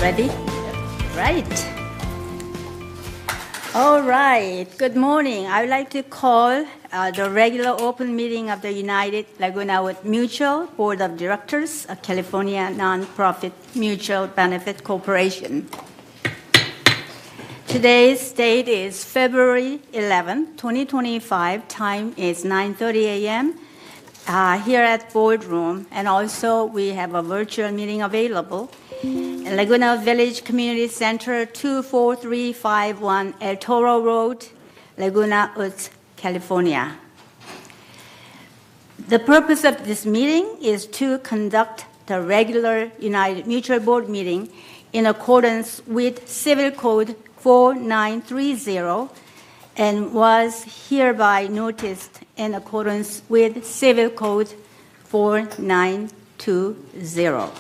Ready? Right. All right. Good morning. I would like to call the regular open meeting of the United Laguna Woods Mutual Board of Directors, a California nonprofit mutual benefit corporation. Today's date is February 11, 2025. Time is 9:30 a.m. Here at Boardroom, and also we have a virtual meeting available in Laguna Village Community Center, 24351 El Toro Road, Laguna Woods, California. The purpose of this meeting is to conduct the regular United Mutual Board meeting in accordance with Civil Code 4930 and was hereby noticed in accordance with Civil Code 4920.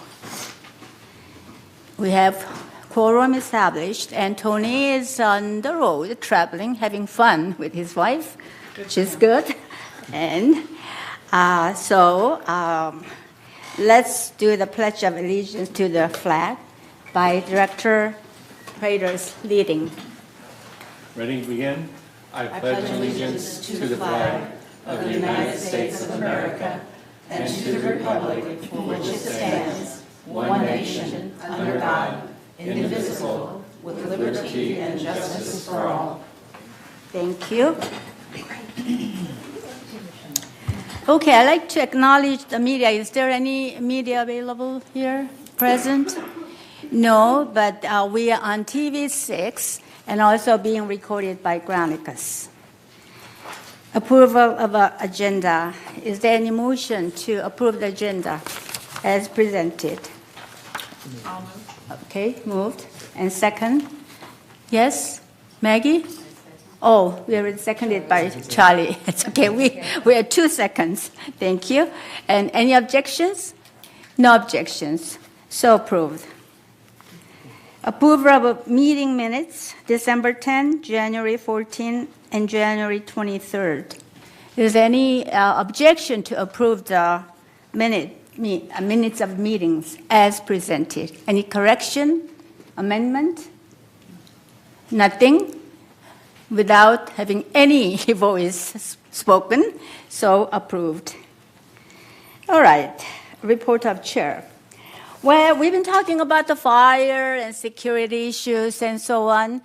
We have quorum established, and Tony is on the road traveling, having fun with his wife, which is good. And let's do the Pledge of Allegiance to the flag by Director Praters leading. Ready to begin? I pledge allegiance to the flag of the United States of America and to the republic for which it stands, one nation, under God, indivisible, with liberty and justice for all. Thank you. Okay, I'd like to acknowledge the media. Is there any media available here, present? No, but we are on TV6 and also being recorded by Granicus. Approval of our agenda. Is there any motion to approve the agenda as presented? Okay, moved. And second? Yes? Maggie? Oh, we are seconded by Charlie. It's okay. We are 2 seconds. Thank you. And any objections? No objections. So approved. Approval of meeting minutes, December 10, January 14, and January 23rd. Is there any objection to approve the minutes of meetings as presented? Any correction, amendment? Nothing? Without having any voice spoken, so approved. All right, report of chair. Well, we've been talking about the fire and security issues and so on,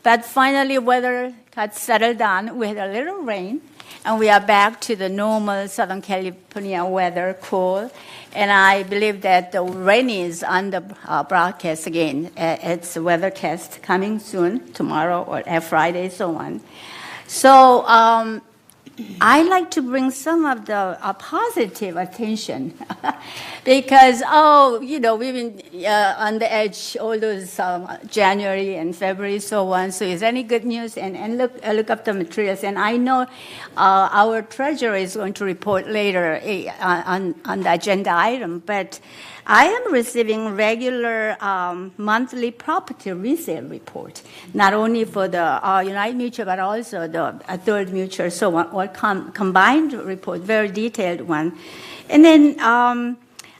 but finally weather got settled down. We had a little rain, and we are back to the normal Southern California weather, cool. And I believe that the rain is on the broadcast again. It's a weathercast coming soon, tomorrow or Friday, so on. So I like to bring some of the positive attention because, we've been on the edge all those January and February, so on. So is any good news? And look up the materials. And I know our treasurer is going to report later on the agenda item, but I am receiving regular monthly property resale report, not only for the United Mutual, but also the Third Mutual, so on, all combined report, very detailed one. And then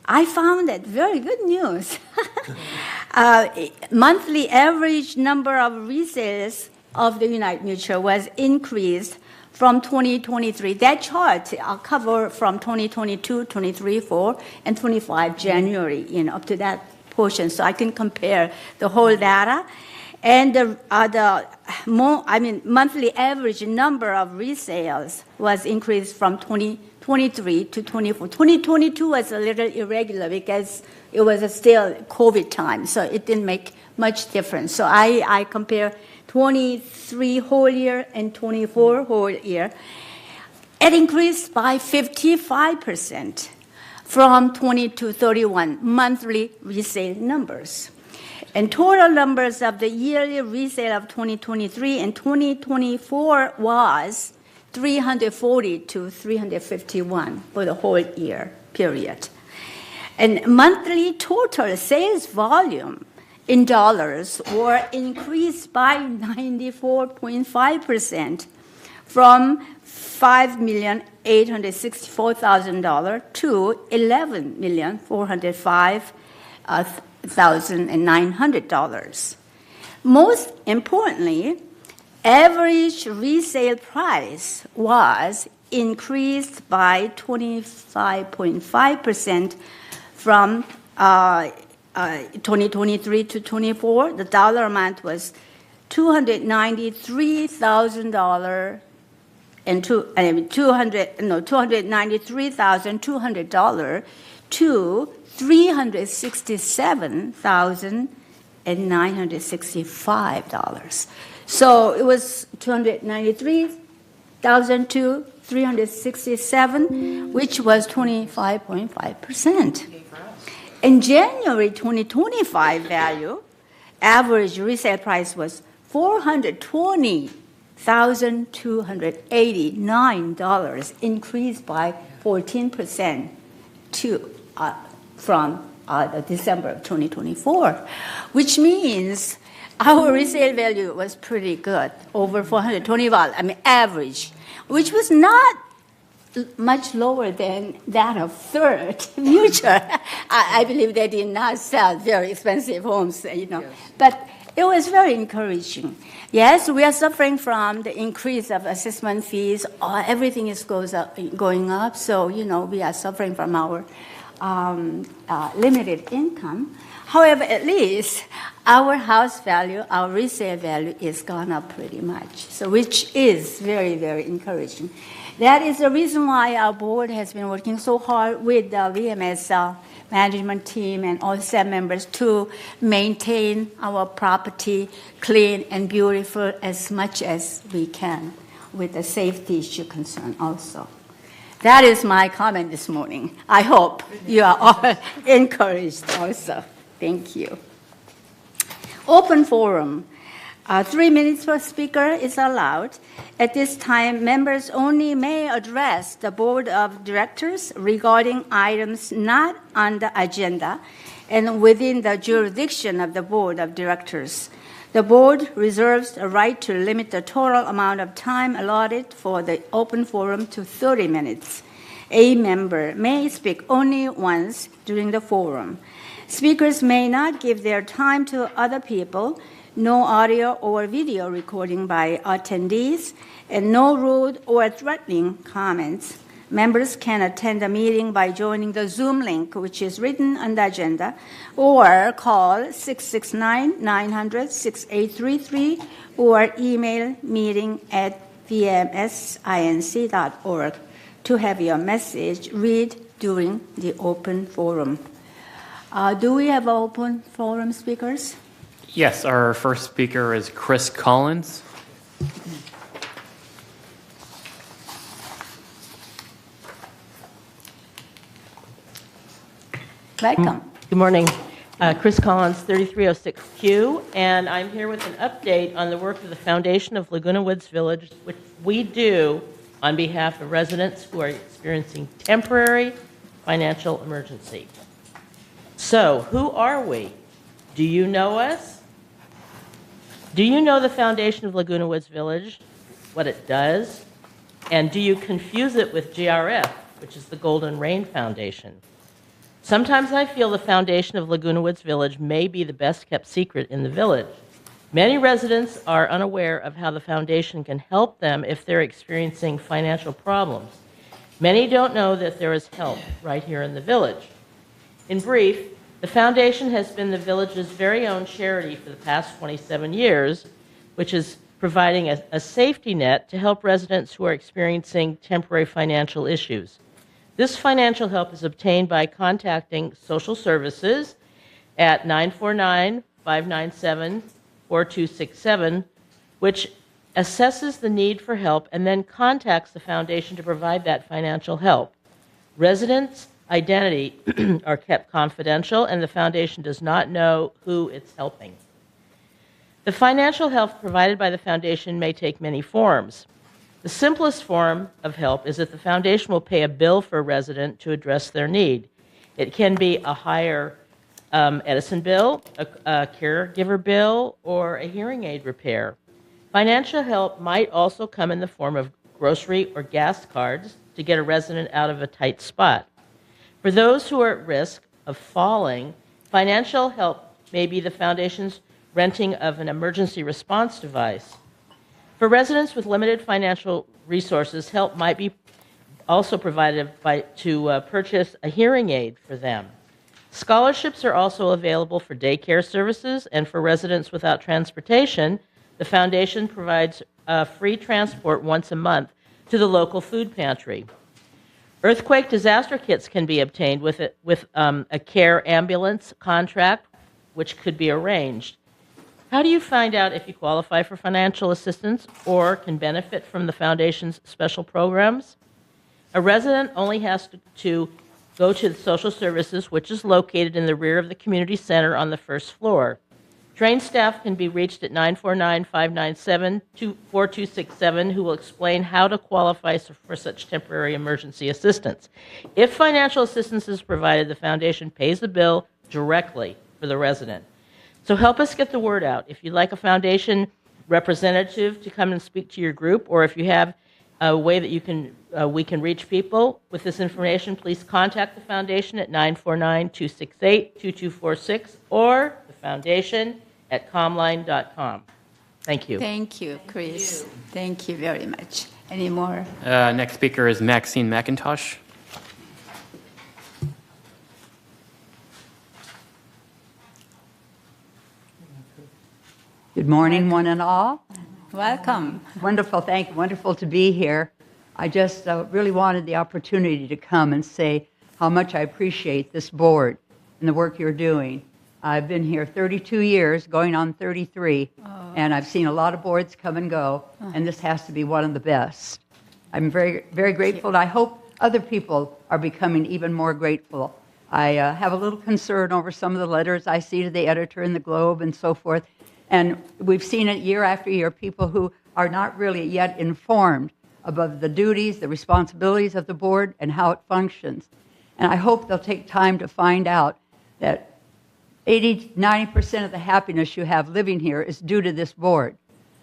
I found that very good news. Monthly average number of resales of the United Mutual was increased from 2023. That chart I'll cover from 2022, 23, 4, and 25 January, up to that portion, so I can compare the whole data. And the monthly average number of resales was increased from 2023 to 24. 2022 was a little irregular because it was still COVID time, so it didn't make much difference. So I compare 23 whole year and 24 whole year. It increased by 55% from 20 to 31 monthly resale numbers. And total numbers of the yearly resale of 2023 and 2024 was 340 to 351 for the whole year period. And monthly total sales volume in dollars were increased by 94.5% from $5,864,000 to $11,405,000 $3,900. Most importantly, average resale price was increased by 25.5% from 2023 to 24. The dollar amount was $293,200 to $367,965. So it was $293,000 to $367,000, which was 25.5%. In January 2025 value, average resale price was $420,289, increased by 14% from December of 2024, which means our resale value was pretty good, over $420, average, which was not much lower than that of Third Mutual. I believe they did not sell very expensive homes, Yes. But it was very encouraging. Yes, we are suffering from the increase of assessment fees. Everything is going up, so we are suffering from our limited income. However, at least our house value, our resale value, is gone up pretty much, so which is very, very encouraging. That is the reason why our board has been working so hard with the VMS management team and all staff members to maintain our property clean and beautiful as much as we can, with the safety issue concern also. That is my comment this morning. I hope you are all encouraged also. Thank you. Open forum. 3 minutes per speaker is allowed. At this time, members only may address the board of directors regarding items not on the agenda and within the jurisdiction of the board of directors. The board reserves the right to limit the total amount of time allotted for the open forum to 30 minutes. A member may speak only once during the forum. Speakers may not give their time to other people. No audio or video recording by attendees, and no rude or threatening comments. Members can attend the meeting by joining the Zoom link, which is written on the agenda, or call 669-900-6833 or email meeting@vmsinc.org to have your message read during the open forum. Do we have open forum speakers? Yes, our first speaker is Chris Collins. Welcome. Good morning. Chris Collins, 3306Q, and I'm here with an update on the work of the Foundation of Laguna Woods Village, which we do on behalf of residents who are experiencing temporary financial emergency. So, who are we? Do you know us? Do you know the Foundation of Laguna Woods Village, what it does? And do you confuse it with GRF, which is the Golden Rain Foundation? Sometimes I feel the Foundation of Laguna Woods Village may be the best kept secret in the village. Many residents are unaware of how the foundation can help them if they're experiencing financial problems. Many don't know that there is help right here in the village. In brief, the foundation has been the village's very own charity for the past 27 years, which is providing a safety net to help residents who are experiencing temporary financial issues. This financial help is obtained by contacting social services at 949-597-4267, which assesses the need for help and then contacts the foundation to provide that financial help. Residents' identity are kept confidential, and the foundation does not know who it's helping. The financial help provided by the foundation may take many forms. The simplest form of help is that the foundation will pay a bill for a resident to address their need. It can be a higher Edison bill, a caregiver bill, or a hearing aid repair. Financial help might also come in the form of grocery or gas cards to get a resident out of a tight spot. For those who are at risk of falling, Financial help may be the foundation's renting of an emergency response device. For residents with limited financial resources, help might be also provided to purchase a hearing aid for them. Scholarships are also available for daycare services, and for residents without transportation, the foundation provides free transport once a month to the local food pantry. Earthquake disaster kits can be obtained with a care ambulance contract, which could be arranged. How do you find out if you qualify for financial assistance or can benefit from the foundation's special programs? A resident only has to go to the social services, which is located in the rear of the community center on the first floor. Trained staff can be reached at 949-597-4267, who will explain how to qualify for such temporary emergency assistance. If financial assistance is provided, the foundation pays the bill directly for the resident. So help us get the word out. If you'd like a foundation representative to come and speak to your group, or if you have a way that we can reach people with this information, please contact the foundation at 949-268-2246 or the foundation at comline.com. Thank you. Thank you, Chris. Thank you very much. Any more? Next speaker is Maxine McIntosh. Good morning, one and all. Welcome. Wonderful, thank you. Wonderful to be here. I just really wanted the opportunity to come and say how much I appreciate this board and the work you're doing. I've been here 32 years, going on 33, and I've seen a lot of boards come and go, and this has to be one of the best. I'm very, very grateful, and I hope other people are becoming even more grateful. I have a little concern over some of the letters I see to the editor in the Globe and so forth. And we've seen it year after year, people who are not really yet informed about the duties, the responsibilities of the board, and how it functions. And I hope they'll take time to find out that 80-90% of the happiness you have living here is due to this board.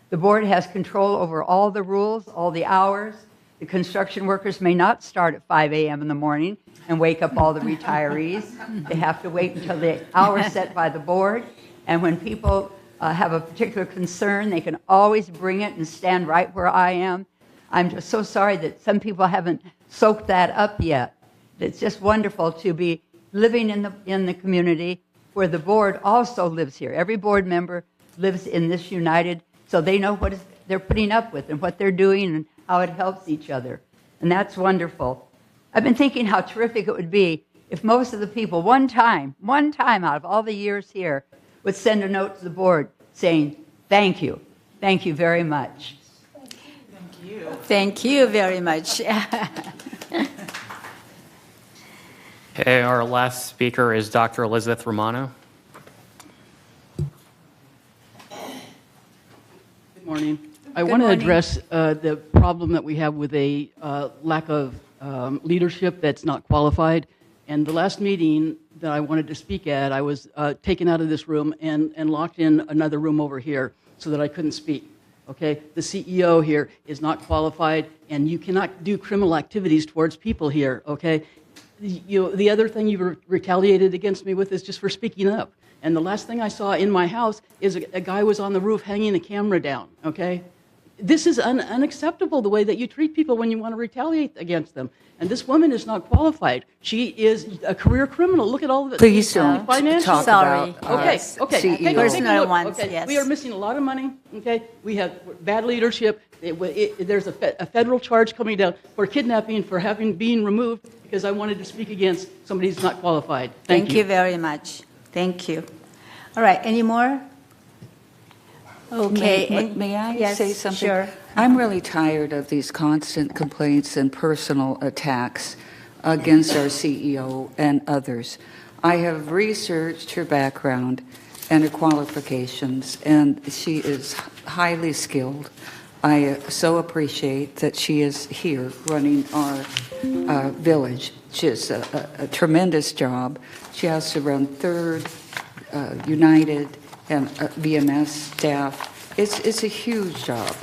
The board has control over all the rules, all the hours. The construction workers may not start at 5 a.m. in the morning and wake up all the retirees. They have to wait until the hour set by the board. And when people have a particular concern, they can always bring it and stand right where I am. I'm just so sorry that some people haven't soaked that up yet. It's just wonderful to be living in the community where the board also lives here. Every board member lives in this united, so they know what they're putting up with and what they're doing and how it helps each other. And that's wonderful. I've been thinking how terrific it would be if most of the people, one time out of all the years here, would send a note to the board saying, thank you very much. Thank you very much. Okay, our last speaker is Dr. Elizabeth Romano. Good morning. I want to address the problem that we have with a lack of leadership that's not qualified. And the last meeting that I wanted to speak at, I was taken out of this room and locked in another room over here so that I couldn't speak. Okay, the CEO here is not qualified, and you cannot do criminal activities towards people here. Okay, the other thing you retaliated against me with is just for speaking up. And the last thing I saw in my house is a guy was on the roof hanging a camera down. Okay, this is unacceptable, the way that you treat people when you want to retaliate against them. And this woman is not qualified. She is a career criminal. Look at all the Please don't financial. talk Sorry. about Okay. CEO. Take a Personal look. ones, Okay. yes. We are missing a lot of money. Okay, we have bad leadership. There's a federal charge coming down for kidnapping for being removed because I wanted to speak against somebody who's not qualified. Thank you very much. Thank you. All right, any more? Okay. May I Yes, say something? sure. I'm really tired of these constant complaints and personal attacks against our CEO and others. I have researched her background and her qualifications, and she is highly skilled. I so appreciate that she is here running our village. She does a tremendous job. She has to run Third, United, and VMS staff. It's a huge job.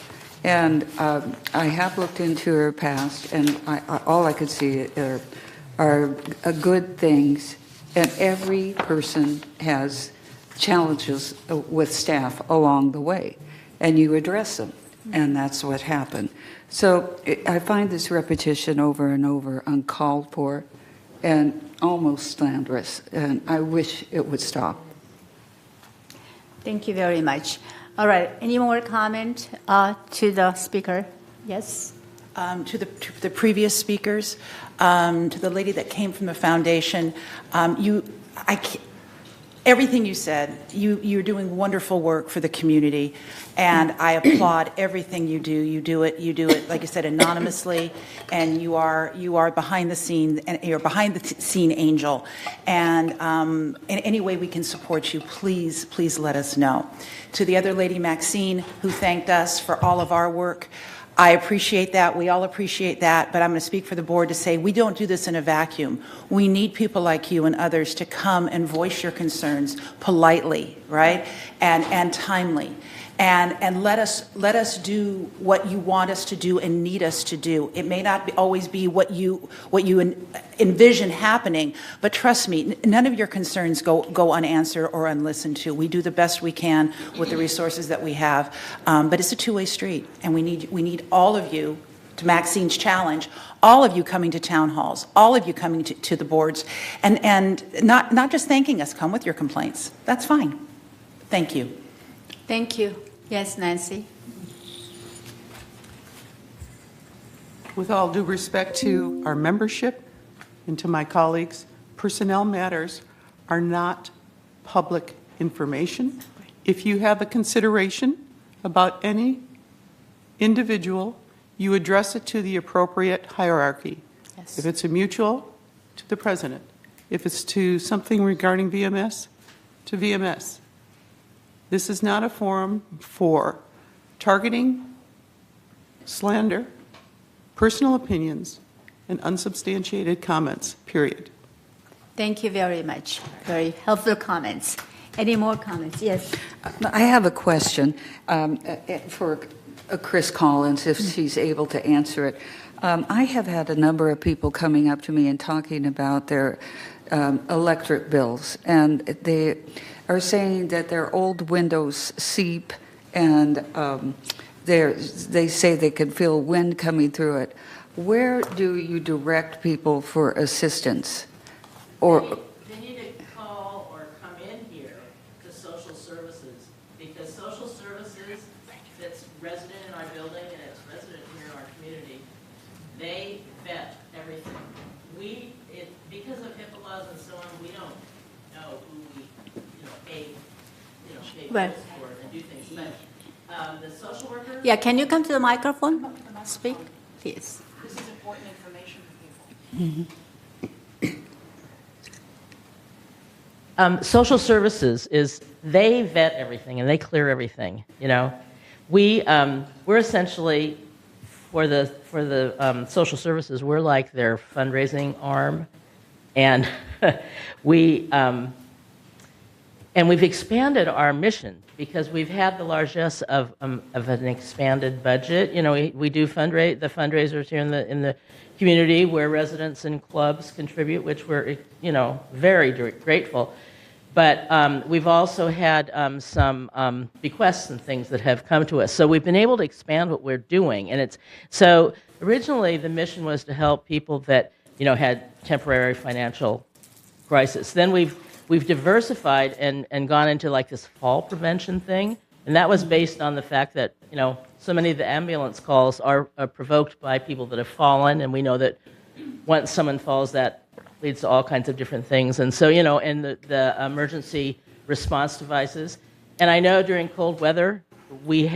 And I have looked into her past, and all I could see are good things And every person has challenges with staff along the way, and you address them, and that's what happened. So I find this repetition over and over uncalled for and almost slanderous, and I wish it would stop. Thank you very much. All right, any more comment to the speaker? Yes? To the previous speakers, to the lady that came from the foundation, everything you said, you're doing wonderful work for the community, and I applaud everything you do. You do it, like I said, anonymously, and you are behind the scene, and you're behind the scene angel. And in any way we can support you, please let us know. To the other lady, Maxine, who thanked us for all of our work, I appreciate that. We all appreciate that. But I'm going to speak for the board to say we don't do this in a vacuum. We need people like you and others to come and voice your concerns politely, right, and timely. And let us do what you want us to do and need us to do. It may not always be what you envision happening, but trust me, none of your concerns go unanswered or unlistened to. We do the best we can with the resources that we have, but it's a two-way street, and we need all of you. To Maxine's challenge, all of you coming to town halls, all of you coming to the boards, and not just thanking us. Come with your complaints. That's fine. Thank you. Thank you. Yes, Nancy? With all due respect to our membership and to my colleagues, personnel matters are not public information. If you have a consideration about any individual, you address it to the appropriate hierarchy. Yes. If it's a mutual, to the president. If it's to something regarding VMS, to VMS. This is not a forum for targeting, slander, personal opinions, and unsubstantiated comments, period. Thank you very much. Very helpful comments. Any more comments? Yes. I have a question for Chris Collins, if she's able to answer it. I have had a number of people coming up to me and talking about their electric bills, and they are saying that their old windows seep, and they say they can feel wind coming through it. Where do you direct people for assistance? Or They need to call or come in here to social services, because social services that's resident in our building and it's resident here in our community, they vet everything. Because of HIPAA laws and so on, we don't know who we, pay Right. bills for and do things. But the social worker. Yeah, can you come to the microphone? Speak, please. This is important information for people. Social services is they vet everything and they clear everything. We're essentially for the social services. We're like their fundraising arm, and we've expanded our mission because we've had the largesse of an expanded budget. We do the fundraisers here in the community where residents and clubs contribute, which we're very grateful. But we've also had some bequests and things that have come to us. So we've been able to expand what we're doing, and so originally the mission was to help people that had temporary financial crisis. Then we've diversified and gone into like this fall prevention thing, and that was based on the fact that so many of the ambulance calls are provoked by people that have fallen, and we know that once someone falls, that leads to all kinds of different things. And so and the emergency response devices. And I know during cold weather we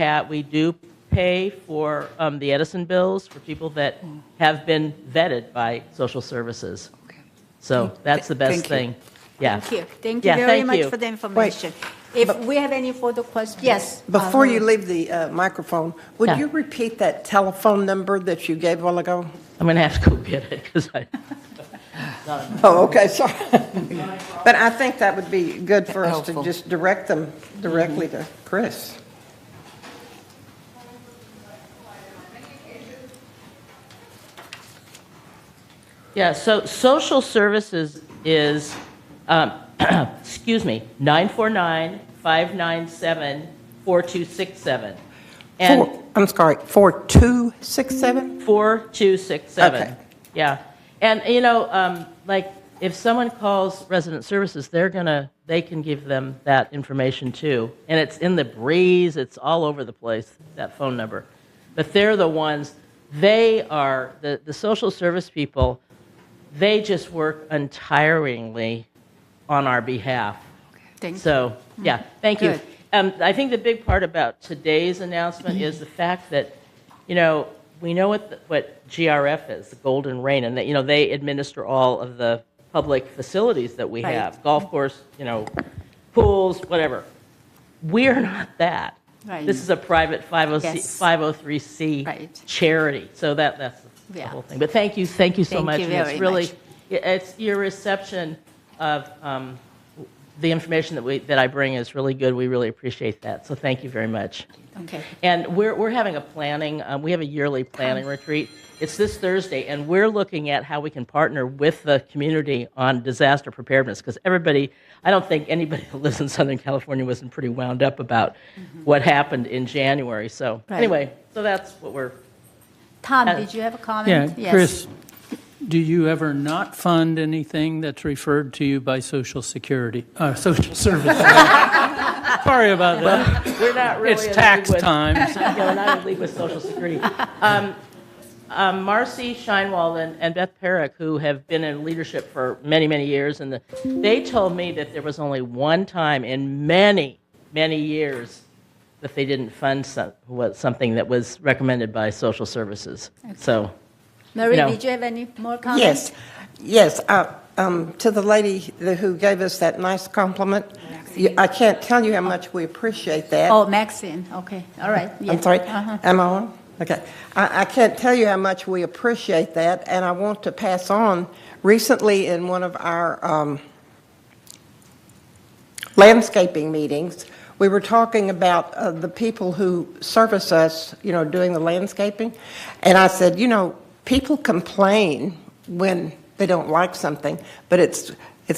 do pay for the Edison bills for people that have been vetted by social services. So that's the best thing. Yeah. Thank you. Thank you very much for the information. If we have any further questions, yes. Before you leave the microphone, would Yeah. you repeat that telephone number that you gave a while ago? I'm going to have to go get it because I. Oh, okay, sorry. But I think that would be good for us to Helpful. just direct them directly to Chris. Yeah, so social services is Excuse me, 949-597-4267. And I'm sorry, 4267? 4267. Okay. Yeah. And, like, if someone calls resident services, they can give them that information too. And it's in the breeze, it's all over the place, that phone number. But they're the ones, they are, the social service people, they just work untiringly on our behalf. Thank you. So, yeah, thank you. Good. I think the big part about today's announcement is the fact that, we know what GRF is, the Golden Rain, and that, they administer all of the public facilities that we Right. have, golf course, pools, whatever. We're not that. Right. This is a private Yes. 503C Right. charity. So that's the Yeah. whole thing. But thank you so Thank much. you And very it's really, much. it's your reception of the information that I bring is really good. We really appreciate that. So thank you very much. Okay. And we're having a planning, we have a yearly planning retreat. It's this Thursday, and we're looking at how we can partner with the community on disaster preparedness, because I don't think anybody that lives in Southern California wasn't pretty wound up about what happened in January. So Right. anyway, so that's what we're... Tom, did you have a comment? Yeah, Yes. Chris, do you ever not fund anything that's referred to you by Social Security, Social Services? Sorry about that. We're not really It's in tax league with, time. we're not in league with Social Security. Marcy Scheinwald and Beth Perrick, who have been in leadership for many, many years, and they told me that there was only one time in many, many years that they didn't fund something that was recommended by Social Services. So, Marie, did you have any more comments? Yes. To the lady who gave us that nice compliment, I can't tell you how much we appreciate that. Oh, Maxine. Okay. All right. Yeah. I'm sorry. Uh-huh. Am I on? Okay. I can't tell you how much we appreciate that, and I want to pass on. Recently, in one of our landscaping meetings, we were talking about the people who service us, doing the landscaping, and I said, people complain when they don't like something, but it's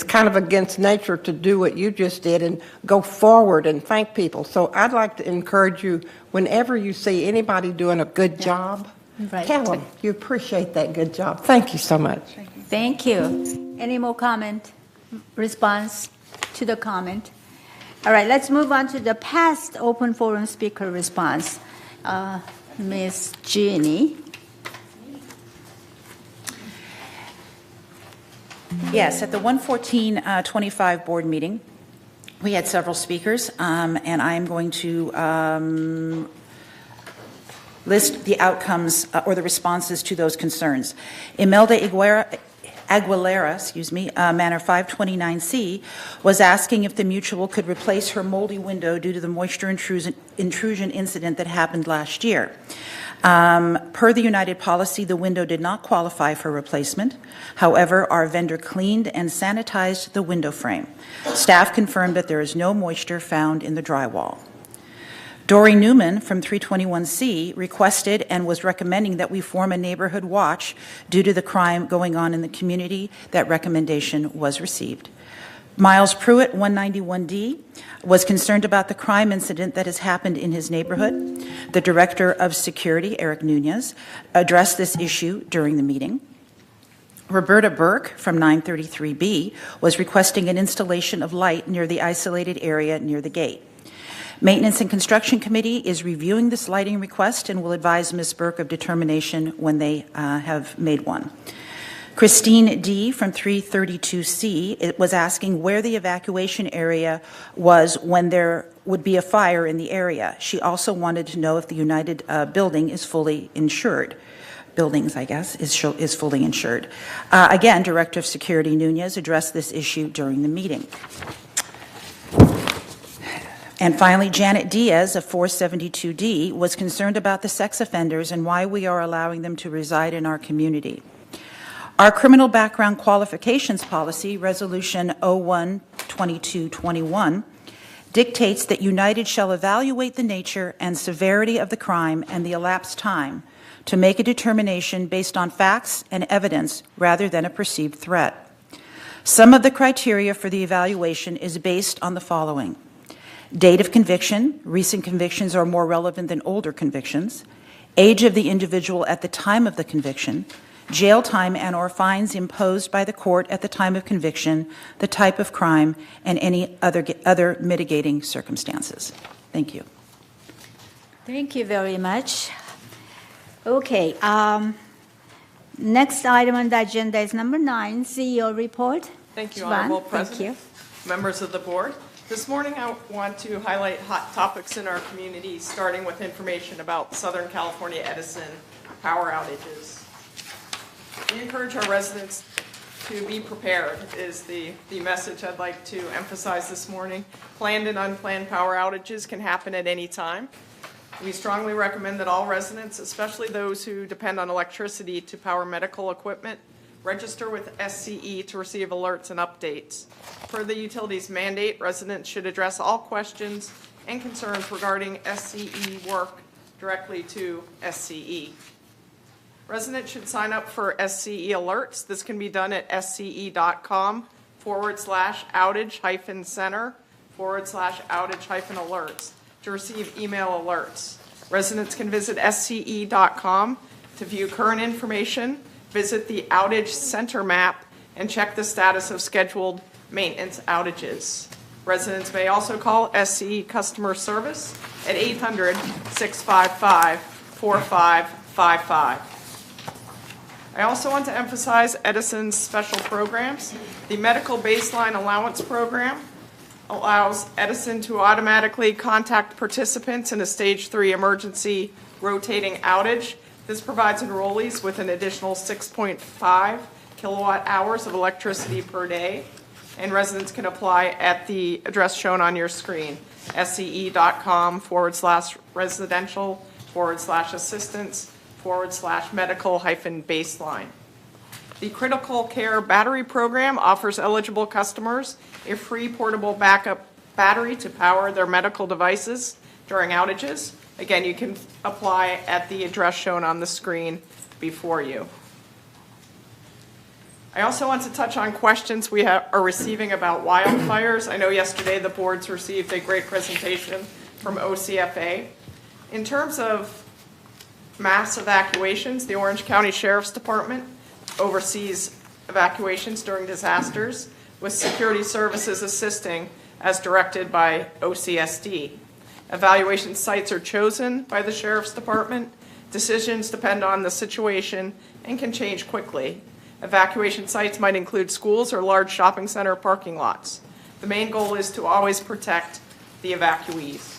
kind of against nature to do what you just did and go forward and thank people. So I'd like to encourage you, whenever you see anybody doing a good job, Right. tell them you appreciate that good job. Thank you so much. Thank you. Any more comment, response to the comment? All right, let's move on to the past open forum speaker response. Ms. Jeannie. Yes, at the 114-25 board meeting, we had several speakers, and I'm going to list the outcomes or the responses to those concerns. Imelda Aguilera, Manor 529C, was asking if the mutual could replace her moldy window due to the moisture intrusion incident that happened last year. Per the United policy, the window did not qualify for replacement. However, our vendor cleaned and sanitized the window frame. Staff confirmed that there is no moisture found in the drywall. Dory Newman from 321C requested and was recommending that we form a neighborhood watch due to the crime going on in the community. That recommendation was received. Miles Pruitt, 191D, was concerned about the crime incident that has happened in his neighborhood. The Director of Security, Eric Nunez, addressed this issue during the meeting. Roberta Burke from 933B was requesting an installation of light near the isolated area near the gate. Maintenance and Construction Committee is reviewing this lighting request and will advise Ms. Burke of determination when they have made one. Christine D. from 332C was asking where the evacuation area was when there would be a fire in the area. She also wanted to know if the United building is fully insured. Buildings, I guess, is fully insured. Again, Director of Security Nunez addressed this issue during the meeting. And finally, Janet Diaz of 472D was concerned about the sex offenders and why we are allowing them to reside in our community. Our criminal background qualifications policy, Resolution 01-2221, dictates that United shall evaluate the nature and severity of the crime and the elapsed time to make a determination based on facts and evidence rather than a perceived threat. Some of the criteria for the evaluation is based on the following: date of conviction, recent convictions are more relevant than older convictions, age of the individual at the time of the conviction, jail time and/or fines imposed by the court at the time of conviction, the type of crime, and any other mitigating circumstances. Thank you. Thank you very much. Okay, next item on the agenda is number 9, CEO report. Thank you, Siobhan, Honorable thank President, you. members of the board. This morning, I want to highlight hot topics in our community, starting with information about Southern California Edison power outages. We encourage our residents to be prepared is the message I'd like to emphasize this morning. Planned and unplanned power outages can happen at any time. We strongly recommend that all residents, especially those who depend on electricity to power medical equipment, register with SCE to receive alerts and updates. Per the utility's mandate, residents should address all questions and concerns regarding SCE work directly to SCE. Residents should sign up for SCE alerts. This can be done at sce.com/outage-center/outage-alerts to receive email alerts. Residents can visit sce.com to view current information, visit the outage center map, and check the status of scheduled maintenance outages. Residents may also call SCE customer service at 800-655-4555. I also want to emphasize Edison's special programs. The Medical Baseline Allowance Program allows Edison to automatically contact participants in a Stage 3 emergency rotating outage. This provides enrollees with an additional 6.5 kilowatt hours of electricity per day, and residents can apply at the address shown on your screen, sce.com/residential/assistance/medical-baseline. The Critical Care Battery Program offers eligible customers a free portable backup battery to power their medical devices during outages. Again, you can apply at the address shown on the screen before you. I also want to touch on questions we are receiving about wildfires. I know yesterday the boards received a great presentation from OCFA. In terms of mass evacuations, the Orange County Sheriff's Department oversees evacuations during disasters, with security services assisting as directed by OCSD. Evaluation sites are chosen by the Sheriff's Department. Decisions depend on the situation and can change quickly. Evacuation sites might include schools or large shopping center parking lots. The main goal is to always protect the evacuees.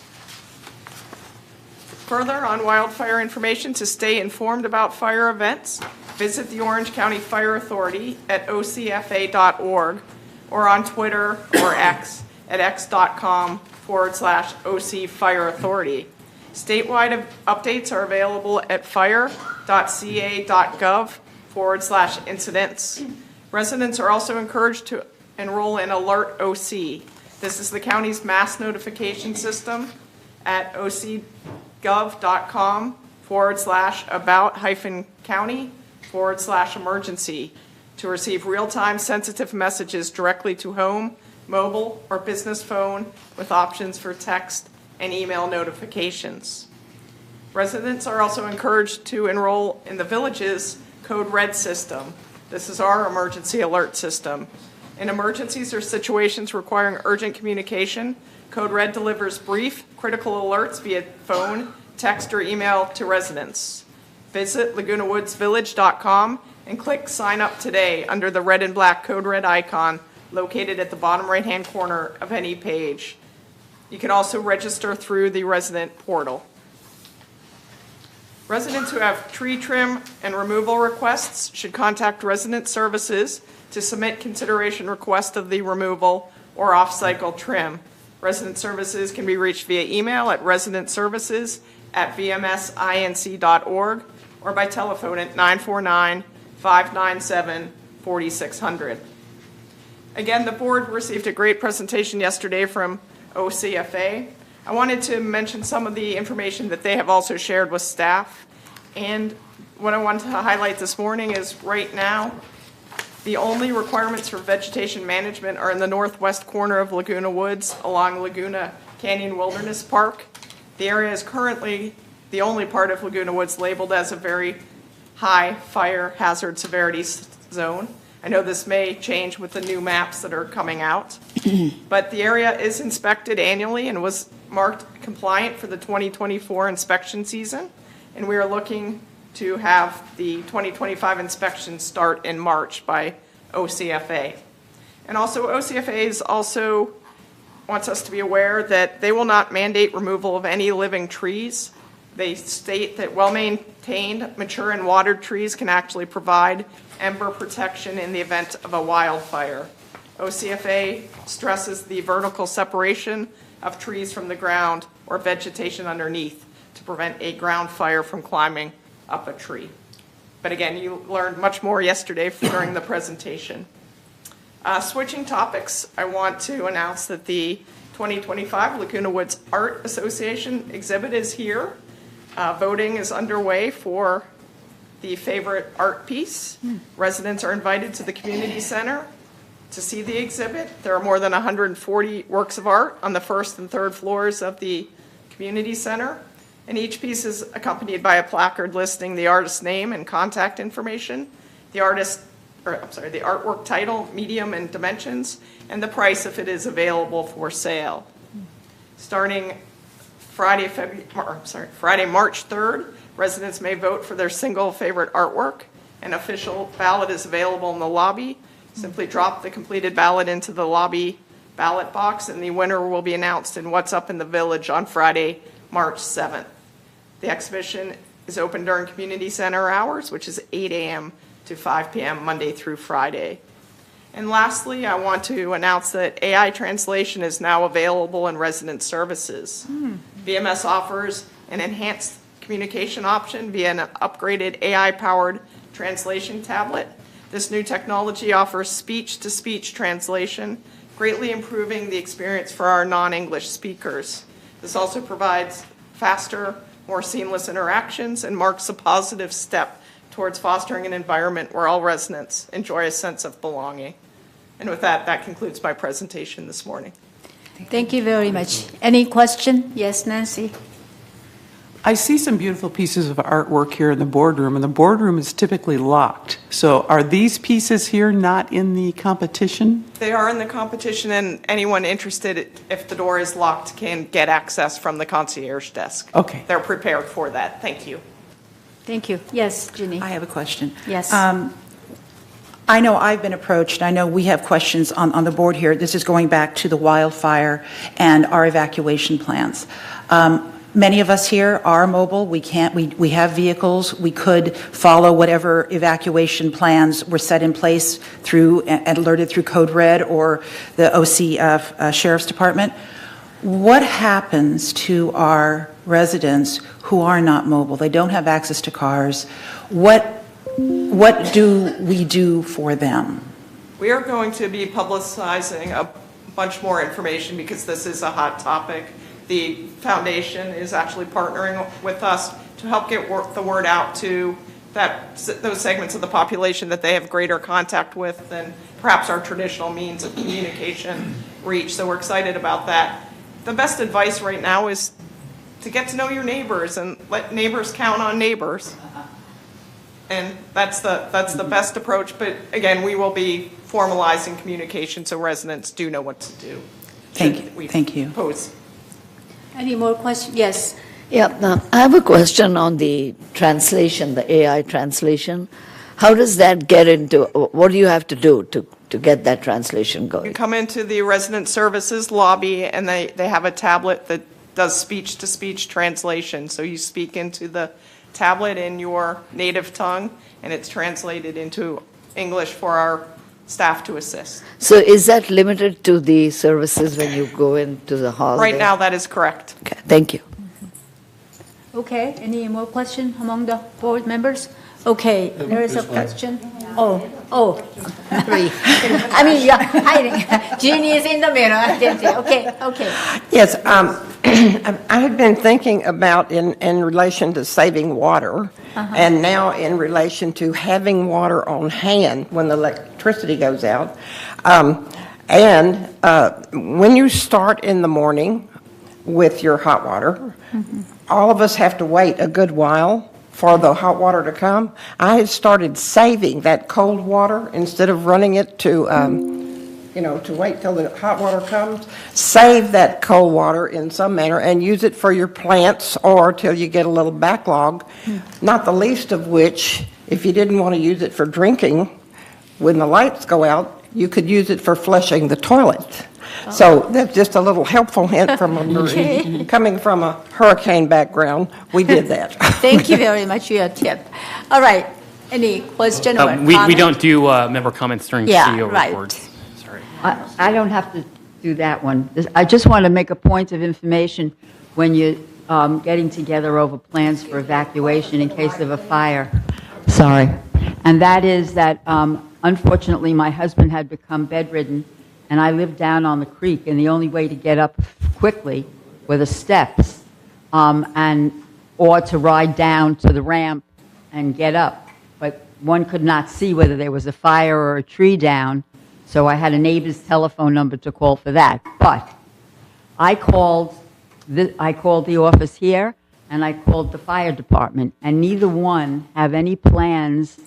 Further, on wildfire information, to stay informed about fire events, visit the Orange County Fire Authority at ocfa.org or on Twitter or X at x.com/OC Fire Authority. Statewide updates are available at fire.ca.gov/incidents. Residents are also encouraged to enroll in Alert OC. This is the county's mass notification system at ocgov.com/about-county/emergency to receive real-time sensitive messages directly to home, mobile, or business phone with options for text and email notifications. Residents are also encouraged to enroll in the Village's Code Red system. This is our emergency alert system. In emergencies or situations requiring urgent communication, Code Red delivers brief, critical alerts via phone, text, or email to residents. Visit LagunaWoodsVillage.com and click Sign Up Today under the red and black Code Red icon located at the bottom right-hand corner of any page. You can also register through the resident portal. Residents who have tree trim and removal requests should contact Resident Services to submit consideration request of the removal or off-cycle trim. Resident Services can be reached via email at residentservices@vmsinc.org or by telephone at 949-597-4600. Again, the board received a great presentation yesterday from OCFA. I wanted to mention some of the information that they have also shared with staff. And what I wanted to highlight this morning is right now, The only requirements for vegetation management are in the northwest corner of Laguna Woods along Laguna Canyon Wilderness Park. The area is currently the only part of Laguna Woods labeled as a very high fire hazard severity zone. I know this may change with the new maps that are coming out, but the area is inspected annually and was marked compliant for the 2024 inspection season, and we are looking to have the 2025 inspection start in March by OCFA. And also OCFA wants us to be aware that they will not mandate removal of any living trees. They state that well-maintained, mature and watered trees can actually provide ember protection in the event of a wildfire. OCFA stresses the vertical separation of trees from the ground or vegetation underneath to prevent a ground fire from climbing up a tree. But again, you learned much more yesterday during the presentation. Switching topics, I want to announce that the 2025 Laguna Woods Art Association exhibit is here. Voting is underway for the favorite art piece. Residents are invited to the community center to see the exhibit. There are more than 140 works of art on the first and third floors of the community center, and each piece is accompanied by a placard listing the artist's name and contact information, the artwork title, medium, and dimensions, and the price if it is available for sale. Starting Friday, March 3rd, residents may vote for their single favorite artwork. An official ballot is available in the lobby. Simply drop the completed ballot into the lobby ballot box, and the winner will be announced in What's Up in the Village on Friday, March 7th. The exhibition is open during community center hours, which is 8 a.m. to 5 p.m. Monday through Friday. And lastly, I want to announce that AI translation is now available in resident services. VMS offers an enhanced communication option via an upgraded AI-powered translation tablet. This new technology offers speech-to-speech translation, greatly improving the experience for our non-English speakers. This also provides faster, more seamless interactions and marks a positive step towards fostering an environment where all residents enjoy a sense of belonging. And with that, that concludes my presentation this morning. Thank you very much. Any question? Yes, Nancy? I see some beautiful pieces of artwork here in the boardroom, and the boardroom is typically locked. So are these pieces here not in the competition? They are in the competition, and anyone interested, if the door is locked, can get access from the concierge desk. Okay. They're prepared for that. Thank you. Thank you. Yes, Ginny? I have a question. Yes. I know I've been approached. I know we have questions on the board here. This is going back to the wildfire and our evacuation plans. Many of us here are mobile. We have vehicles. We could follow whatever evacuation plans were set in place through and alerted through Code Red or the OC Sheriff's Department. What happens to our residents who are not mobile? They don't have access to cars. What do we do for them? We are going to be publicizing a bunch more information because this is a hot topic. The foundation is actually partnering with us to help get the word out to those segments of the population that they have greater contact with than perhaps our traditional means of communication reach. So we're excited about that. The best advice right now is to get to know your neighbors and let neighbors count on neighbors. And that's the best approach. But again, we will be formalizing communication so residents do know what to do. Thank you. Pose. Any more questions? Yes. Yeah, I have a question on the translation, the AI translation. How does that get into, what do you have to do to get that translation going? You come into the resident services lobby and they have a tablet that does speech-to-speech translation. So you speak into the tablet in your native tongue and it's translated into English for our staff to assist. So is that limited to the services when you go into the hall? Right there? now, that is correct. Okay, thank you. Okay, any more questions among the board members? Okay, there is a question. Marie. I mean, you're hiding. Jeannie is in the middle. I didn't see. Okay. Yes, I had been thinking about in relation to saving water, and now in relation to having water on hand when the electricity goes out. And when you start in the morning with your hot water, all of us have to wait a good while for the hot water to come. I had started saving that cold water instead of running it to wait till the hot water comes. Save that cold water in some manner and use it for your plants or till you get a little backlog, not the least of which, if you didn't want to use it for drinking, when the lights go out, you could use it for flushing the toilet. So that's just a little helpful hint from a Marie. Coming from a hurricane background, we did that. Thank you very much for your tip. All right. Any question or We comment? don't do member comments during CEO right. reports. Sorry. I don't have to do that one. I just want to make a point of information when you're getting together over plans for evacuation in case of a fire. Sorry. And that is that, unfortunately, my husband had become bedridden, and I lived down on the creek, and the only way to get up quickly were the steps, or to ride down to the ramp and get up. But one could not see whether there was a fire or a tree down, so I had a neighbor's telephone number to call for that. But I called the office here, and I called the fire department, and neither one have any plans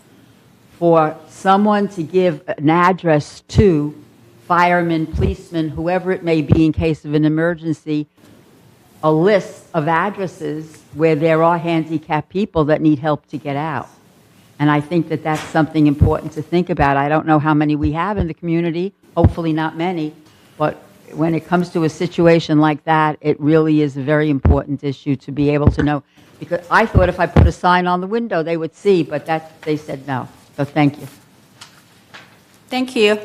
for someone to give an address to firemen, policemen, whoever it may be in case of an emergency, a list of addresses where there are handicapped people that need help to get out. And I think that that's something important to think about. I don't know how many we have in the community, hopefully not many, but when it comes to a situation like that, it really is a very important issue to be able to know. Because I thought if I put a sign on the window, they would see, but they said no. So thank you. Thank you.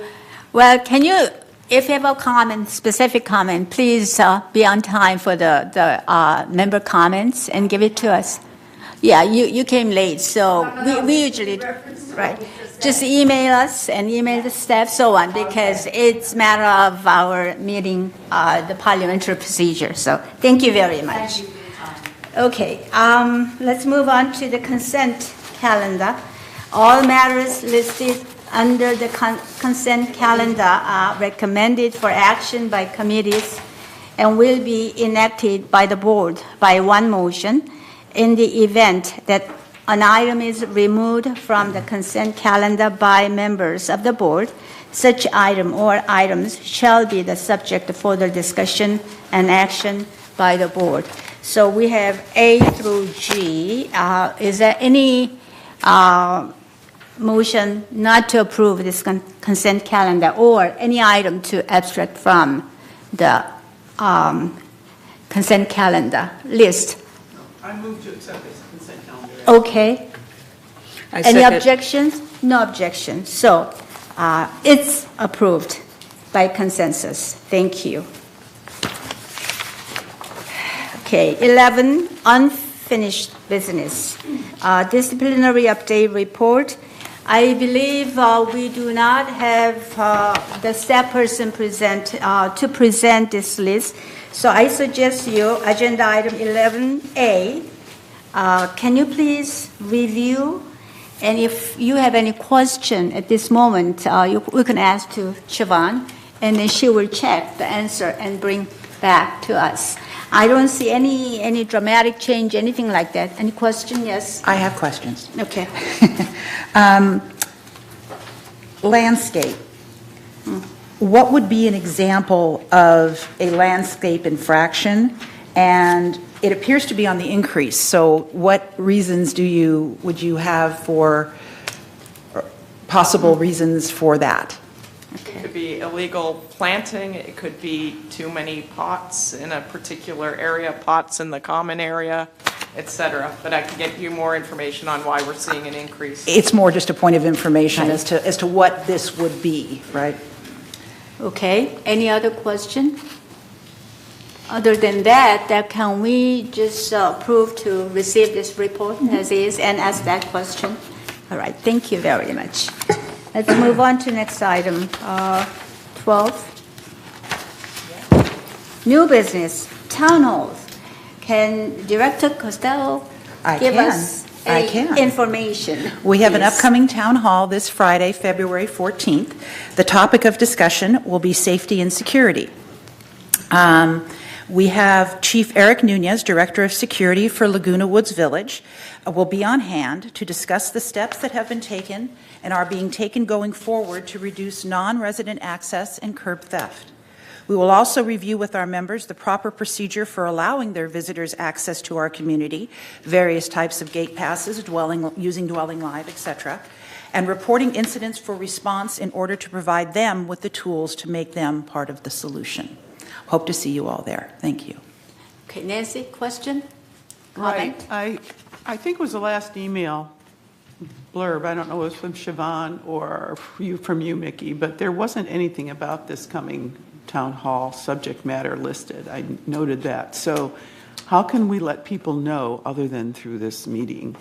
Well, if you have a comment, specific comment, please be on time for the member comments and give it to us. Yeah, you came late, so we usually, right. Just email us and email the staff, so on, because it's a matter of our meeting, the parliamentary procedure. So thank you very much. Okay, let's move on to the consent calendar. All matters listed under the consent calendar are recommended for action by committees and will be enacted by the board by one motion. In the event that an item is removed from the consent calendar by members of the board, such item or items shall be the subject of further discussion and action by the board. So we have A through G. Is there any motion not to approve this consent calendar or any item to abstract from the consent calendar list? I move to accept this consent calendar. Okay. I Any second. objections? No objections. So it's approved by consensus. Thank you. Okay, 11, unfinished business. Disciplinary update report. I believe we do not have the staff person to present this list. So I suggest you, agenda item 11A, can you please review? And if you have any question at this moment, we can ask to Siobhan, and then she will check the answer and bring back to us. I don't see any dramatic change, anything like that. Any question? Yes? I have questions. Okay. Landscape. What would be an example of a landscape infraction? And it appears to be on the increase. So what reasons would you have for possible reasons for that? It could be illegal planting, it could be too many pots in a particular area, pots in the common area, et cetera. But I can get you more information on why we're seeing an increase. It's more just a point of information as to what this would be, right? Okay. Any other question? Other than that, can we just approve to receive this report as is and ask that question? All right, thank you very much. Let's move on to next item, 12. New business, town halls. Can Director Costello give us information? We have an please? upcoming town hall this Friday, February 14th. The topic of discussion will be safety and security. We have Chief Eric Nunez, Director of Security for Laguna Woods Village, will be on hand to discuss the steps that have been taken and are being taken going forward to reduce non-resident access and curb theft. We will also review with our members the proper procedure for allowing their visitors access to our community, various types of gate passes, using Dwelling Live, etc., and reporting incidents for response in order to provide them with the tools to make them part of the solution. Hope to see you all there. Thank you. Okay, Nancy, question? Right. Comment? I think it was the last email blurb. I don't know if it was from Siobhan or from you, Mickey, but there wasn't anything about this coming town hall subject matter listed. I noted that. So how can we let people know other than through this meeting?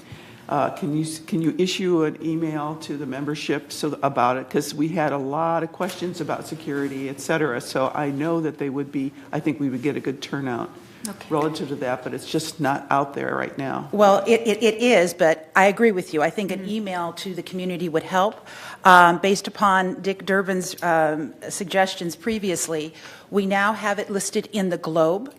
Can you issue an email to the membership about it? Because we had a lot of questions about security, et cetera. So I know that I think we would get a good turnout relative to that, but it's just not out there right now. Well, it is, but I agree with you. I think an email to the community would help. Based upon Dick Durbin's suggestions previously, we now have it listed in the Globe.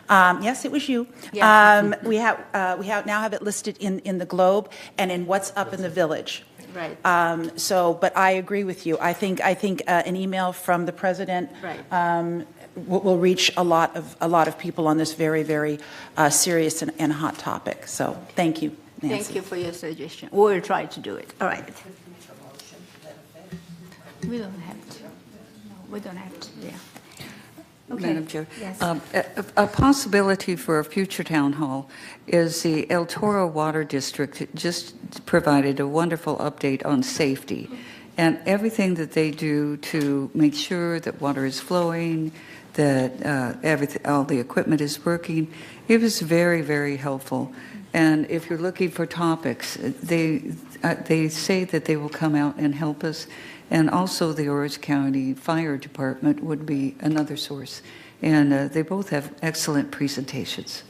Yes, it was you. Yeah. We now have it listed in the Globe and in What's Up in the Village. Right. But I agree with you. I think an email from the president will reach a lot of people on this very, very serious and hot topic. So thank you, Nancy. Thank you for your suggestion. We'll try to do it. All right. We don't have to. No, we don't have to, yeah. Okay. Madam Chair, Yes. a possibility for a future town hall is the El Toro Water District just provided a wonderful update on safety and everything that they do to make sure that water is flowing, that all the equipment is working. It was very, very helpful. And if you're looking for topics, they say that they will come out and help us. And also the Orange County Fire Department would be another source. And they both have excellent presentations.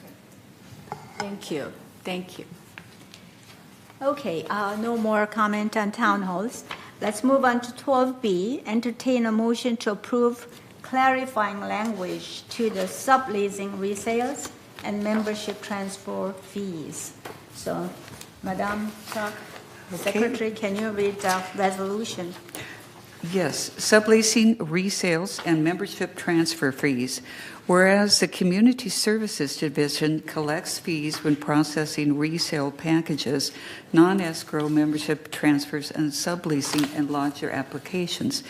Thank you. Thank you. Okay, no more comment on town halls. Let's move on to 12B, entertain a motion to approve clarifying language to the subleasing resales and membership transfer fees. So, Madam Clerk, Secretary, can you read the resolution? Yes, subleasing, resales, and membership transfer fees. Whereas the Community Services Division collects fees when processing resale packages, non-escrow membership transfers, and subleasing and lodger applications.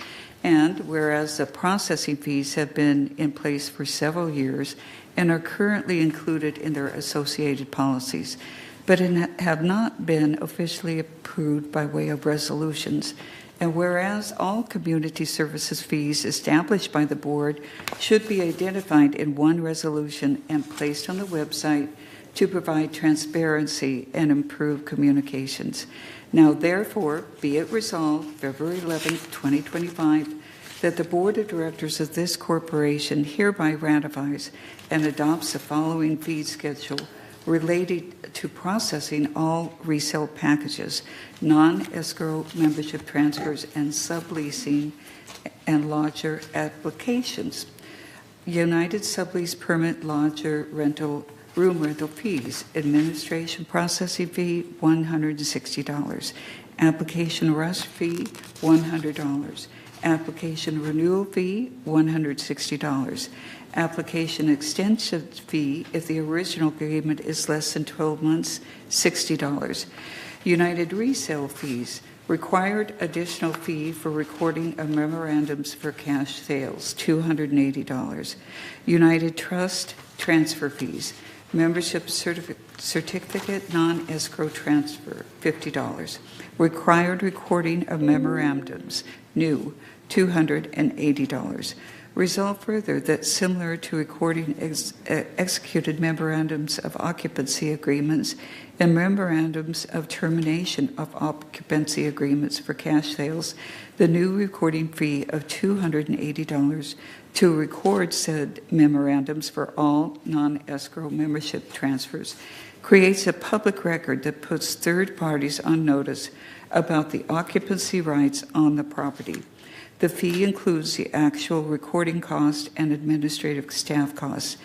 And whereas the processing fees have been in place for several years and are currently included in their associated policies, but have not been officially approved by way of resolutions. And whereas all community services fees established by the board should be identified in one resolution and placed on the website to provide transparency and improve communications. Now, therefore, be it resolved, February 11th, 2025, that the Board of Directors of this corporation hereby ratifies and adopts the following fee schedule related to processing all resale packages, non-escrow membership transfers, and subleasing and lodger applications. United Sublease Permit Lodger Rental Room rental fees, administration processing fee, $160. Application rush fee, $100. Application renewal fee, $160. Application extension fee, if the original agreement is less than 12 months, $60. United resale fees, required additional fee for recording of memorandums for cash sales, $280. United Trust transfer fees, membership certificate non-escrow transfer, $50. Required recording of memorandums, new, $280. Resolve further that similar to recording executed memorandums of occupancy agreements and memorandums of termination of occupancy agreements for cash sales, the new recording fee of $280 to record said memorandums for all non-escrow membership transfers creates a public record that puts third parties on notice about the occupancy rights on the property. The fee includes the actual recording cost and administrative staff costs.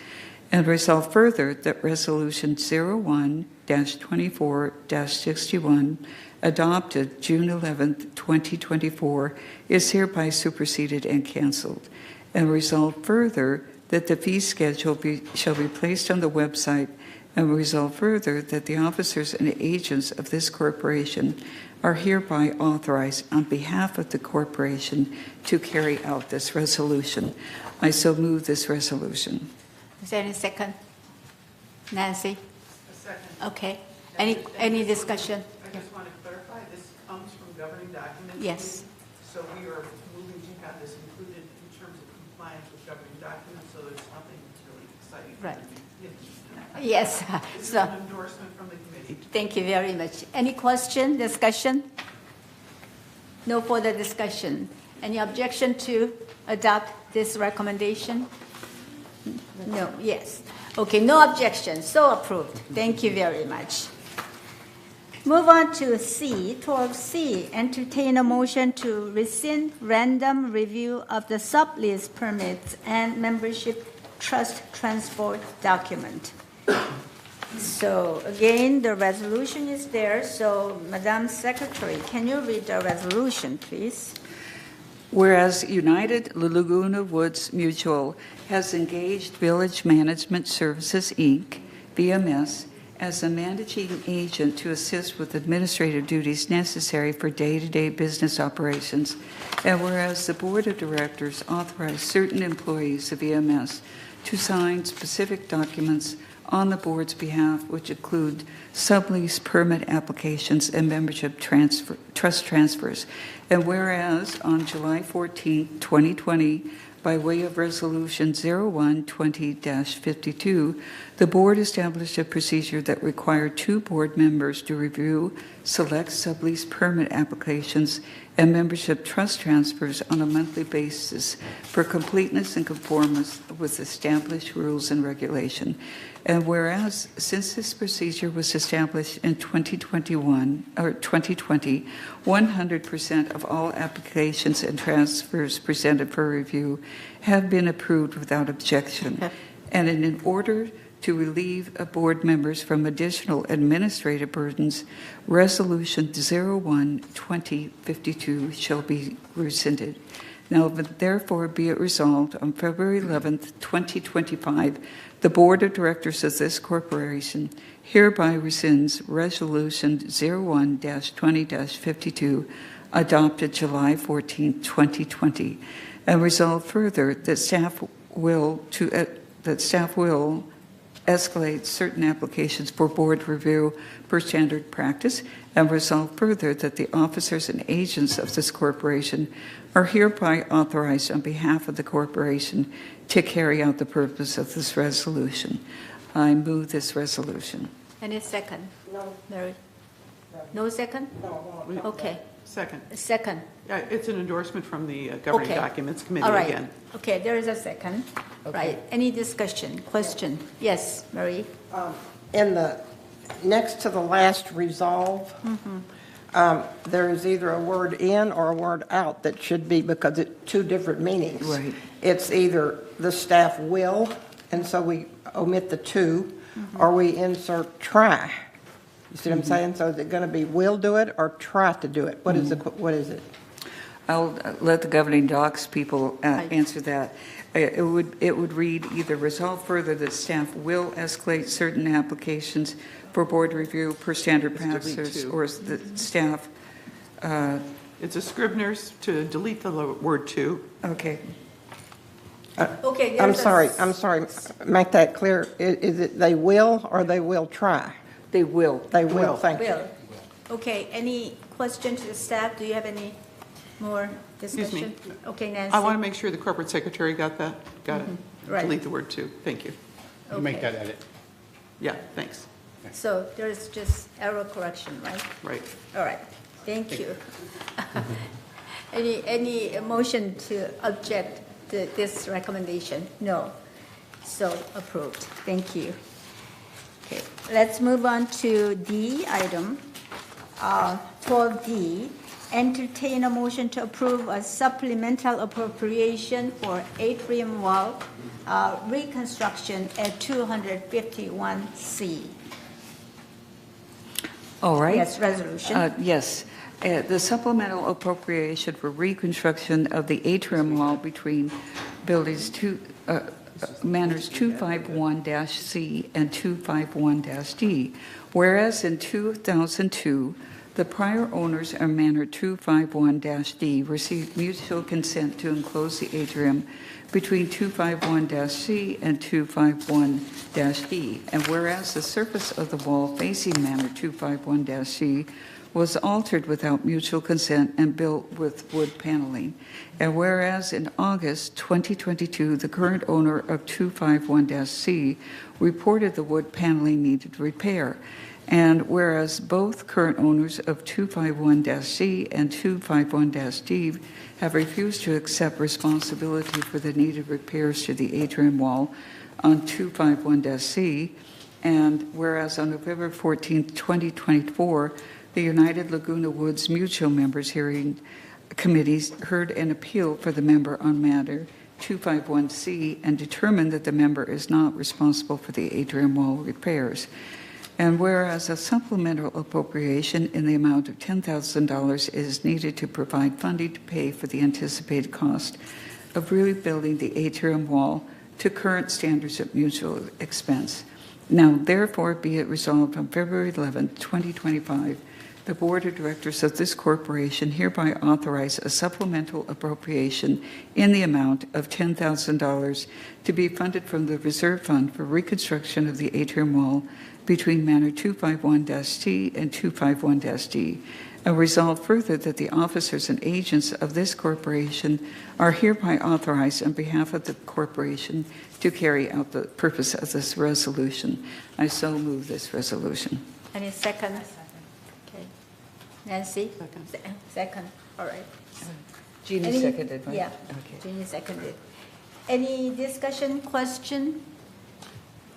And resolve further that Resolution 01-24-61, adopted June 11, 2024, is hereby superseded and canceled. And resolve further that the fee schedule shall be placed on the website, and resolve further that the officers and agents of this corporation are hereby authorized on behalf of the corporation to carry out this resolution. I so move this resolution. Is there any second? Nancy? A second. Okay. Any discussion? I just want to clarify, this comes from governing documents. Yes. So we are moving to have this included in terms of compliance with governing documents, so there's nothing that's really exciting. Right. Yeah. Yes. This is So, an endorsement from the committee. thank you very much. Any question, discussion? No further discussion. Any objection to adopt this recommendation? No, yes. Okay, no objection, so approved. Thank you very much. Move on to C, 12C, entertain a motion to rescind random review of the sublease permits and membership trust transfer document. So again, the resolution is there, so Madam Secretary, can you read the resolution, please? Whereas United Laguna Woods Mutual has engaged Village Management Services, Inc., VMS, as a managing agent to assist with administrative duties necessary for day-to-day business operations, and whereas the Board of Directors authorized certain employees of VMS to sign specific documents on the board's behalf, which include sublease permit applications and membership trust transfers. And whereas on July 14, 2020, by way of Resolution 01-20-52, the board established a procedure that required 2 board members to review select sublease permit applications and membership trust transfers on a monthly basis for completeness and conformance with established rules and regulation. And whereas, since this procedure was established in 2020, 100% of all applications and transfers presented for review have been approved without objection. And in order to relieve board members from additional administrative burdens, Resolution 01-2052 shall be rescinded. Now, therefore, be it resolved on February 11th, 2025, the Board of Directors of this corporation hereby rescinds Resolution 01-20-52, adopted July 14, 2020, and resolve further that staff will escalate certain applications for board review per standard practice, and resolve further that the officers and agents of this corporation are hereby authorized on behalf of the corporation to carry out the purpose of this resolution. I move this resolution. Any second? No. Mary? No second? No. Okay. Second. Second. Yeah, it's an endorsement from the Governing Okay. Documents Committee All right. again. Okay, there is a second. Right. Any discussion, question? Yes, Marie? In the, next to the last resolve, there is either a word in or a word out that should be, because it's 2 different meanings. Right. It's either the staff will, and so we omit the 2, or we insert try. You see what I'm saying? So is it going to be will do it or try to do it? What is it? I'll let the governing docs people answer that. It would read either resolve further that staff will escalate certain applications for board review per standard practices, or the staff. It's a Scribner's to delete the word to. Okay. Okay. I'm sorry. Make that clear. Is it they will or they will try? They will. They will. Thank you. Will. Okay, any question to the staff? Do you have any more Excuse me. discussion? Okay, Nancy. I want to make sure the corporate secretary got that. Got it. Right. Delete the word "to." Thank you. You make Okay. that edit. Yeah, thanks. So there's just error correction, right? Right. All right, thank you. Any motion to object to this recommendation? No. So approved. Thank you. Okay, let's move on to D item, 12D. Entertain a motion to approve a supplemental appropriation for atrium wall reconstruction at 251C. All right. Yes, resolution. Yes. The supplemental appropriation for reconstruction of the atrium wall between buildings Manors 251-C and 251-D. Whereas in 2002, the prior owners of Manor 251-D received mutual consent to enclose the atrium between 251-C and 251-D. And whereas the surface of the wall facing Manor 251-C was altered without mutual consent and built with wood paneling. And whereas in August 2022, the current owner of 251-C reported the wood paneling needed repair. And whereas both current owners of 251-C and 251-D have refused to accept responsibility for the needed repairs to the atrium wall on 251-C, and whereas on November 14, 2024, the United Laguna Woods Mutual Members Hearing Committees heard an appeal for the member on matter 251C and determined that the member is not responsible for the atrium wall repairs. And whereas a supplemental appropriation in the amount of $10,000 is needed to provide funding to pay for the anticipated cost of rebuilding the atrium wall to current standards of mutual expense. Now, therefore, be it resolved on February 11, 2025, the Board of Directors of this corporation hereby authorize a supplemental appropriation in the amount of $10,000 to be funded from the Reserve Fund for reconstruction of the atrium wall between Manor 251-C and 251-D, and resolve further that the officers and agents of this corporation are hereby authorized on behalf of the corporation to carry out the purpose of this resolution. I so move this resolution. Any second? Okay. Nancy? Second. All right. Jeannie Any- seconded, right? Yeah. Okay. Jeannie seconded. Any discussion, question?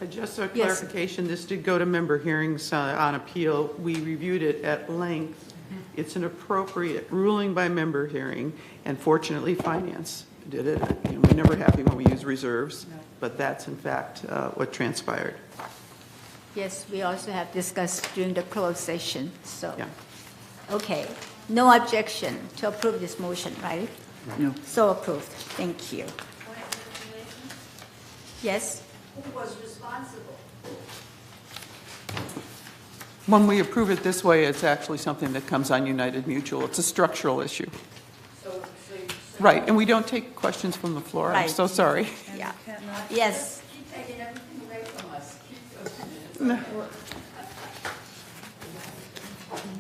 Just a Yes. clarification, this did go to member hearings on appeal. We reviewed it at length. It's an appropriate ruling by member hearing, and fortunately, Finance did it. You know, we're never happy when we use reserves, but that's in fact what transpired. Yes, we also have discussed during the closed session, so. Yeah. Okay. No objection to approve this motion, right? No. So approved. Thank you. Yes? Who was responsible? When we approve it this way, it's actually something that comes on United Mutual. It's a structural issue. Right, and we don't take questions from the floor. I'm Right. so sorry. Yeah. Yes. Keep taking everything away from us.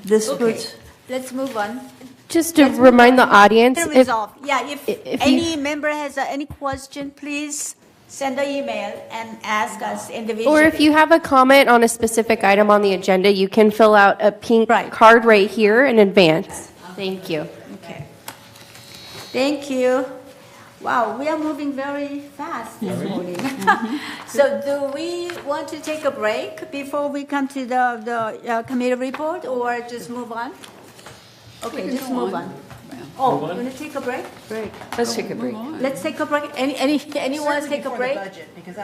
This Okay. was Let's move on. just to remind the audience. To If, resolve. Yeah, if if any you- member has any question, please send an email and ask us individually. or if you have a comment on a specific item on the agenda, you can fill out a pink Right. card right here in advance. Thank you. Okay. Thank you. Wow, we are moving very fast this morning. So do we want to take a break before we come to the committee report, or just move on? Okay, just move on. Oh, you want to take a break? Break. Let's take a break. Let's take a break. Anyone take a break?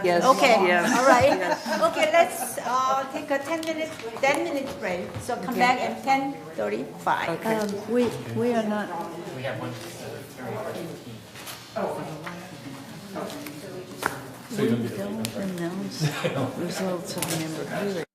Yes. Okay, Yes. all right. Okay, let's take a 10 minute break. So come back at 10:35. We are not. We have one We don't announce results of member hearing.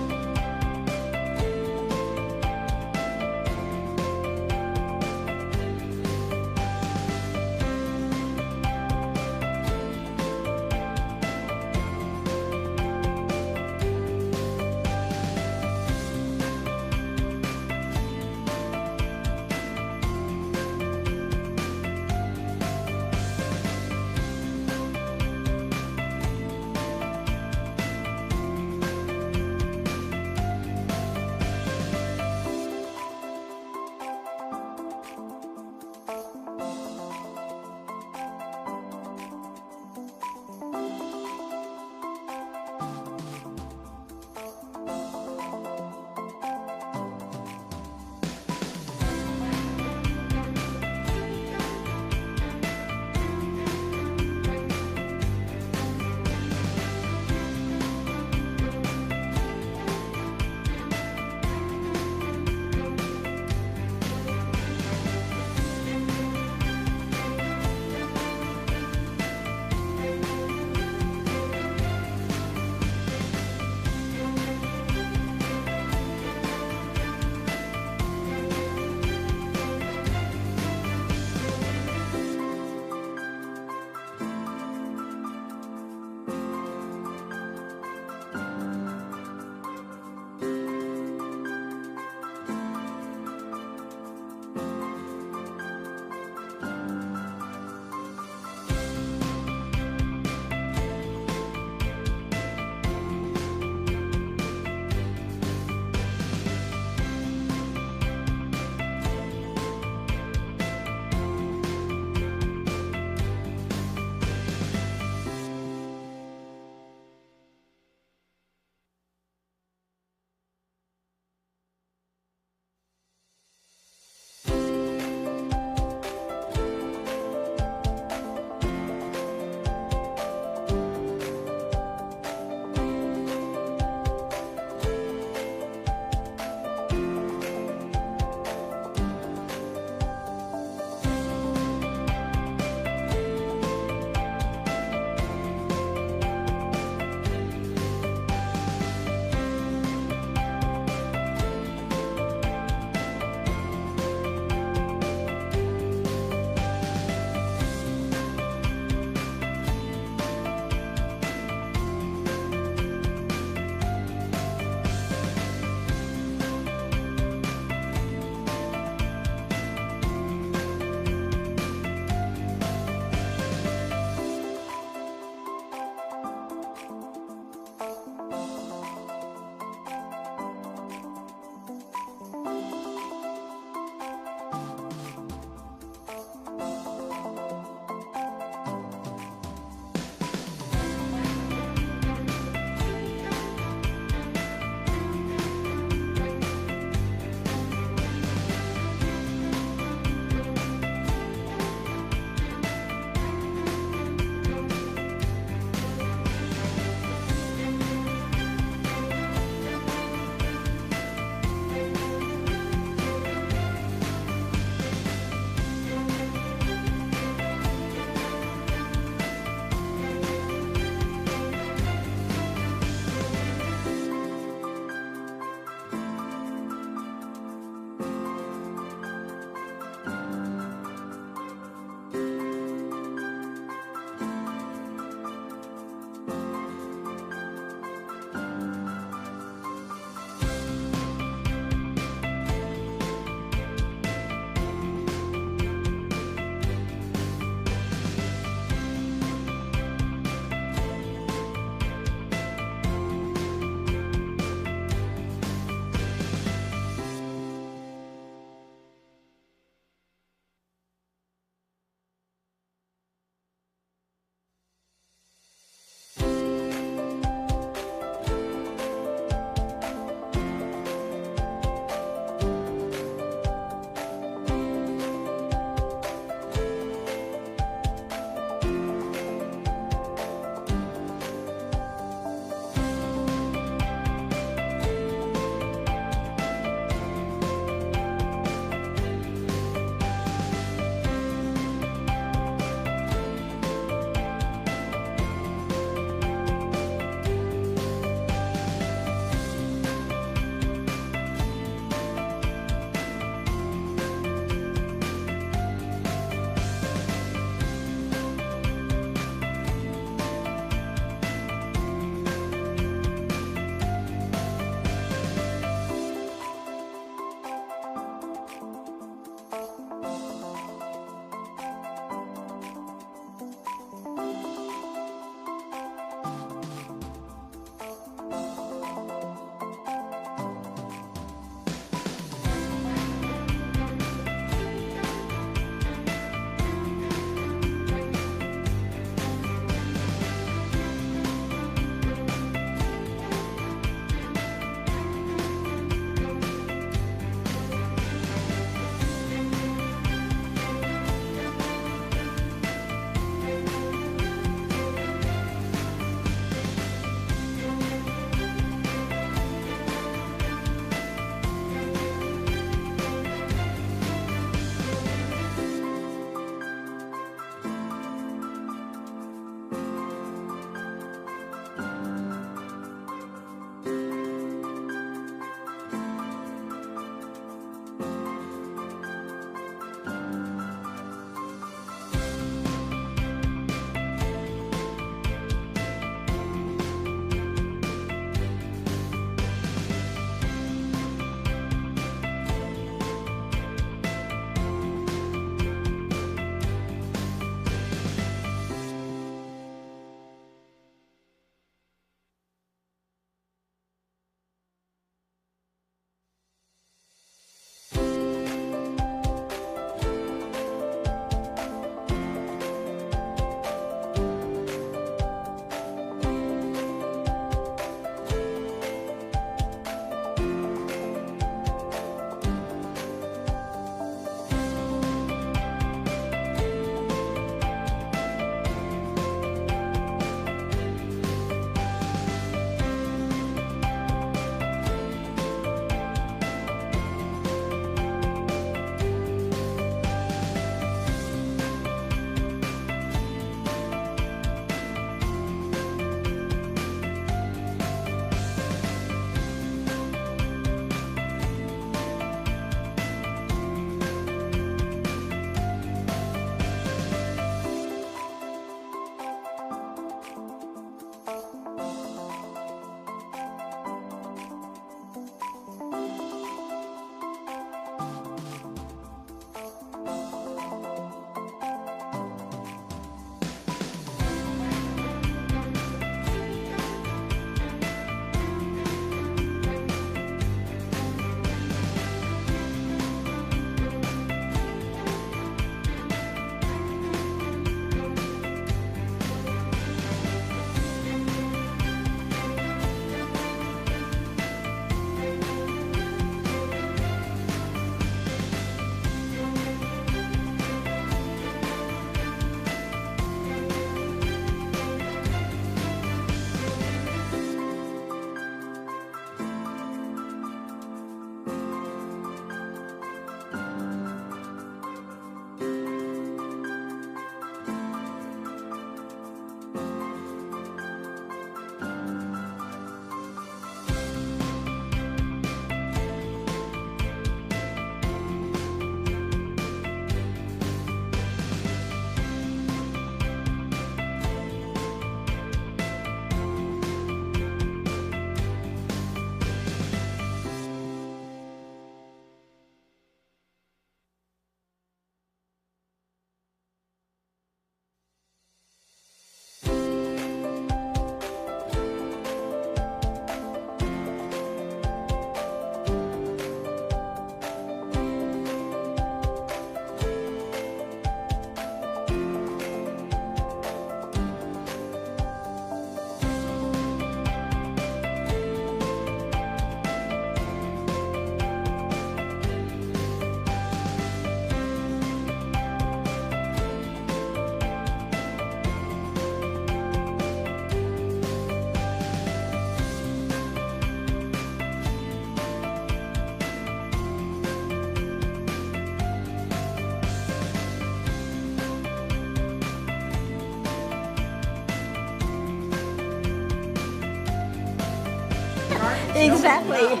Exactly.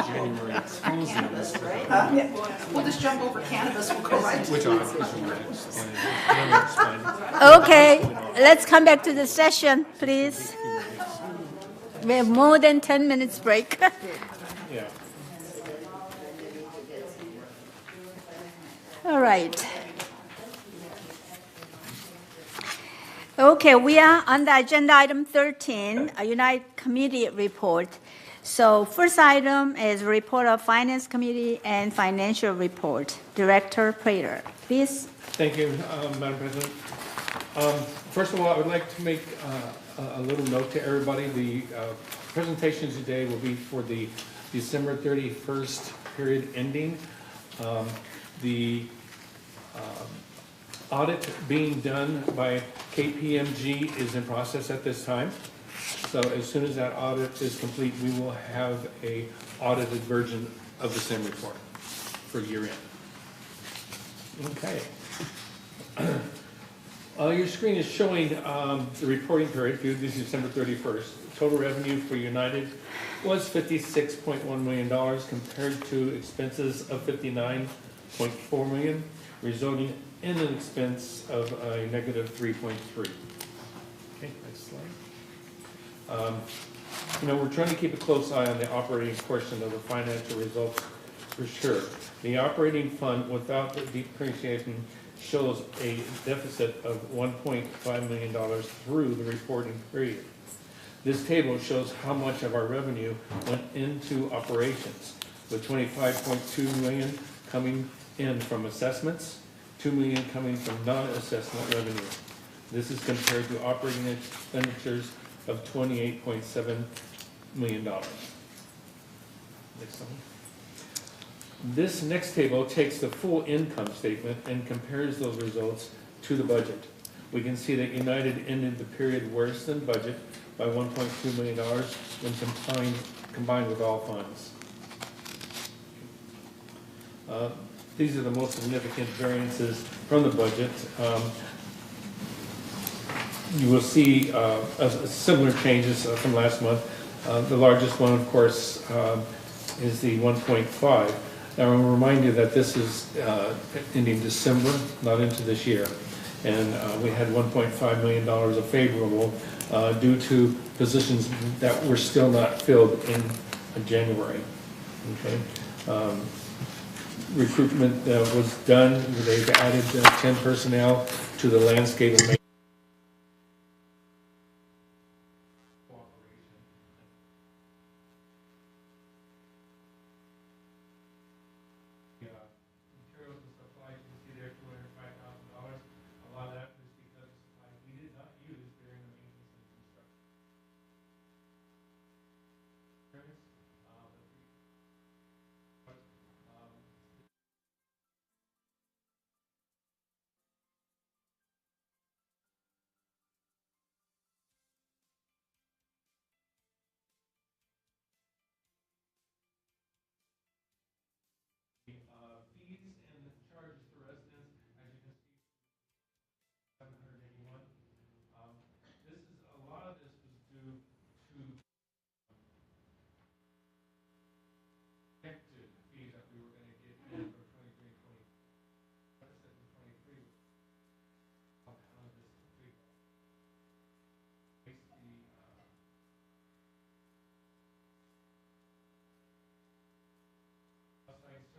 January exclusive. We'll just jump over cannabis, we'll go right to Which I explain. Okay, let's come back to the session, please. We have more than 10 minutes break. Yeah. All right. Okay, we are on the agenda item 13, a United Committee report. So first item is report of Finance Committee and financial report. Director Prater, please. Thank you, Madam President. First of all, I would like to make a little note to everybody. The presentation today will be for the December 31st period ending. The audit being done by KPMG is in process at this time. So as soon as that audit is complete, we will have a audited version of the same report for year end. Okay. Your screen is showing the reporting period through December 31st. Total revenue for United was $56.1 million compared to expenses of $59.4 million, resulting in an expense of a negative 3.3. Okay, next slide. We're trying to keep a close eye on the operating portion of the financial results for sure. The operating fund without the depreciation shows a deficit of $1.5 million through the reporting period. This table shows how much of our revenue went into operations, with $25.2 million coming in from assessments, $2 million coming from non-assessment revenue. This is compared to operating expenditures of $28.7 million. Next one. This next table takes the full income statement and compares those results to the budget. We can see that United ended the period worse than budget by $1.2 million when combined with all funds. These are the most significant variances from the budget. You will see similar changes from last month. The largest one, of course, is the 1.5. Now, I will remind you that this is ending December, not into this year. And we had $1.5 million of favorable due to positions that were still not filled in January. Okay. Recruitment was done. They've added 10 personnel to the landscape and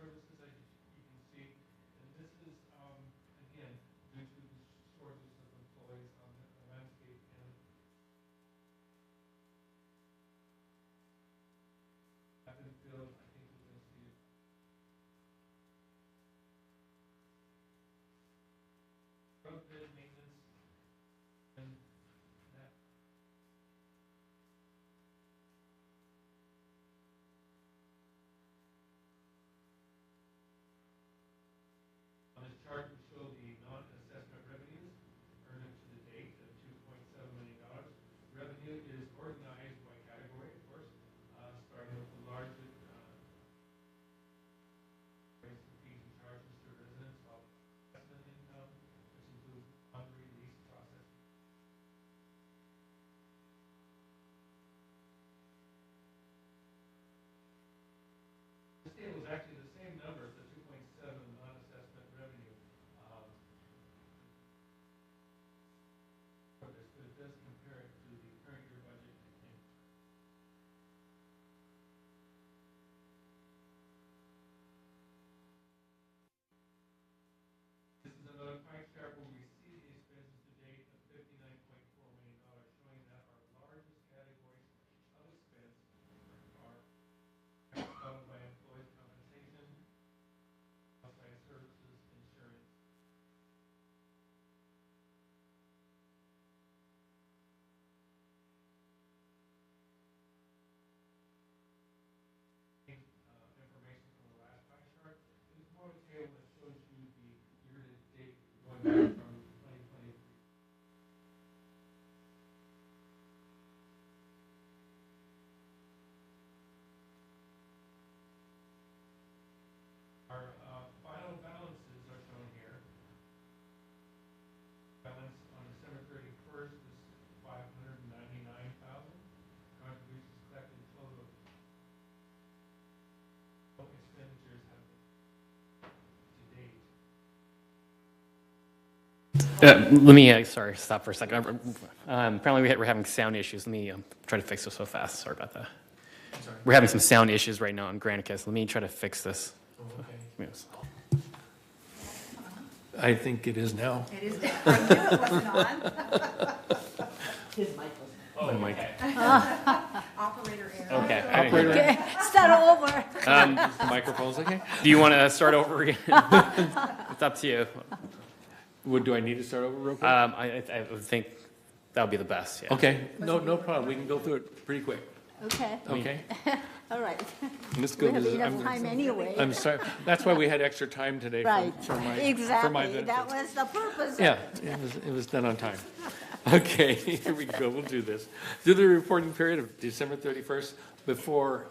services, as you can see, and this is, again, due to the shortage of employees on the landscape and have been filled. I think we're going to see it. Road bed maintenance and that. On this chart, we show the non-assessment revenues earned to the date of $2.7 million. Revenue is organized by category, of course, starting with the largest Let me, sorry, stop for a second. Apparently we're having sound issues. Let me try to fix this so fast. Sorry about that. We're having some sound issues right now on Granicus. Let me try to fix this. Okay. I think it is now. It is. I knew it wasn't on. His mic was. Oh, my. Operator error. Okay. Operator. Okay, start over. The microphone's okay? Do you want to start over again? It's up to you. Do I need to start over real quick? I would think that would be the best. Yeah. Okay, no problem. We can go through it pretty quick. Okay, Okay? all right. Let's We go. have to- enough I'm- time anyway. I'm sorry. That's why we had extra time today Right, for my exactly. That benefit. was the purpose. Yeah, it was done on time. Okay, here we go. We'll do this. Do the reporting period of December 31st. Before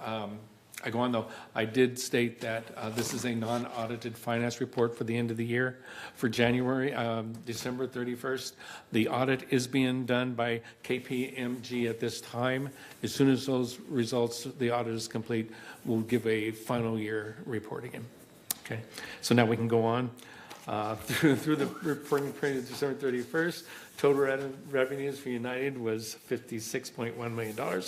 I go on, though, I did state that this is a non-audited finance report for the end of the year. For January, December 31st, the audit is being done by KPMG at this time. As soon as those results, the audit is complete, we'll give a final year report again. Okay, so now we can go on. Through the reporting period of December 31st, total revenues for United was $56.1 million,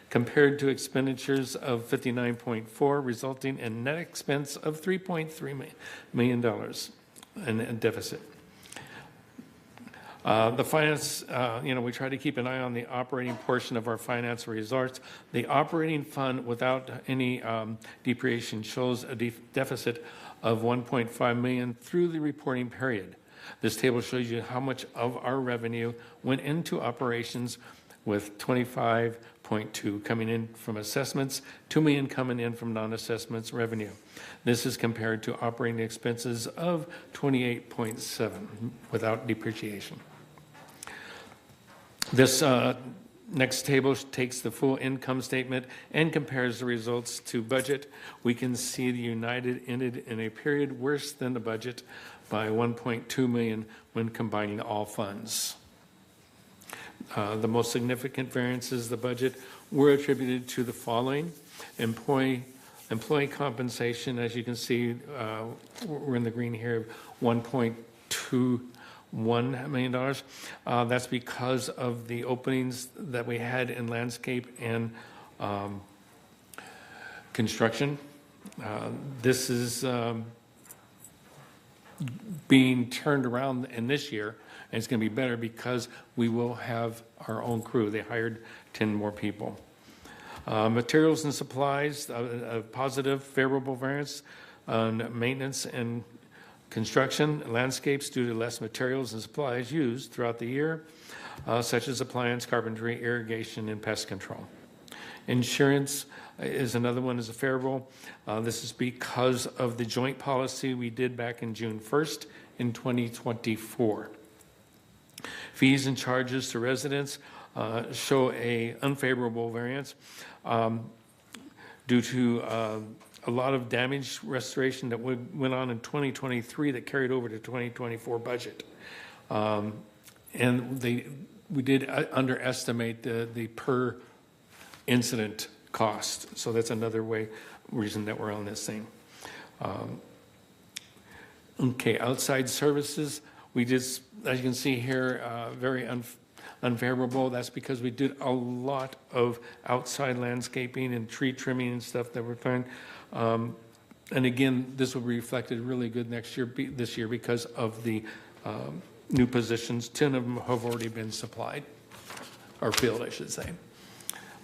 compared to expenditures of $59.4, resulting in net expense of $3.3 million and a deficit. The finance, we try to keep an eye on the operating portion of our financial results. The operating fund without any depreciation shows a deficit of $1.5 million through the reporting period. This table shows you how much of our revenue went into operations, with 25.2 coming in from assessments, $2 million coming in from non-assessments revenue. This is compared to operating expenses of 28.7 without depreciation. This next table takes the full income statement and compares the results to budget. We can see the United ended in a period worse than the budget by $1.2 million when combining all funds. The most significant variances of the budget were attributed to the following: employee compensation. As you can see, we're in the green here, $1.21 million. That's because of the openings that we had in landscape and construction. This is being turned around in this year, and it's going to be better because we will have our own crew. They hired 10 more people. Materials and supplies, a positive, favorable variance on maintenance and construction, landscapes due to less materials and supplies used throughout the year, such as appliance, carpentry, irrigation, and pest control. Insurance is another one, is a favorable. This is because of the joint policy we did back in June 1st in 2024. Fees and charges to residents show a unfavorable variance due to a lot of damage restoration that went on in 2023 that carried over to 2024 budget. And we did underestimate the per incident cost. So that's another reason that we're on this thing. Okay, outside services, we just, as you can see here, very unfavorable. That's because we did a lot of outside landscaping and tree trimming and stuff that we're doing. And again, this will be reflected really good this year because of the new positions. 10 of them have already been supplied, or filled, I should say,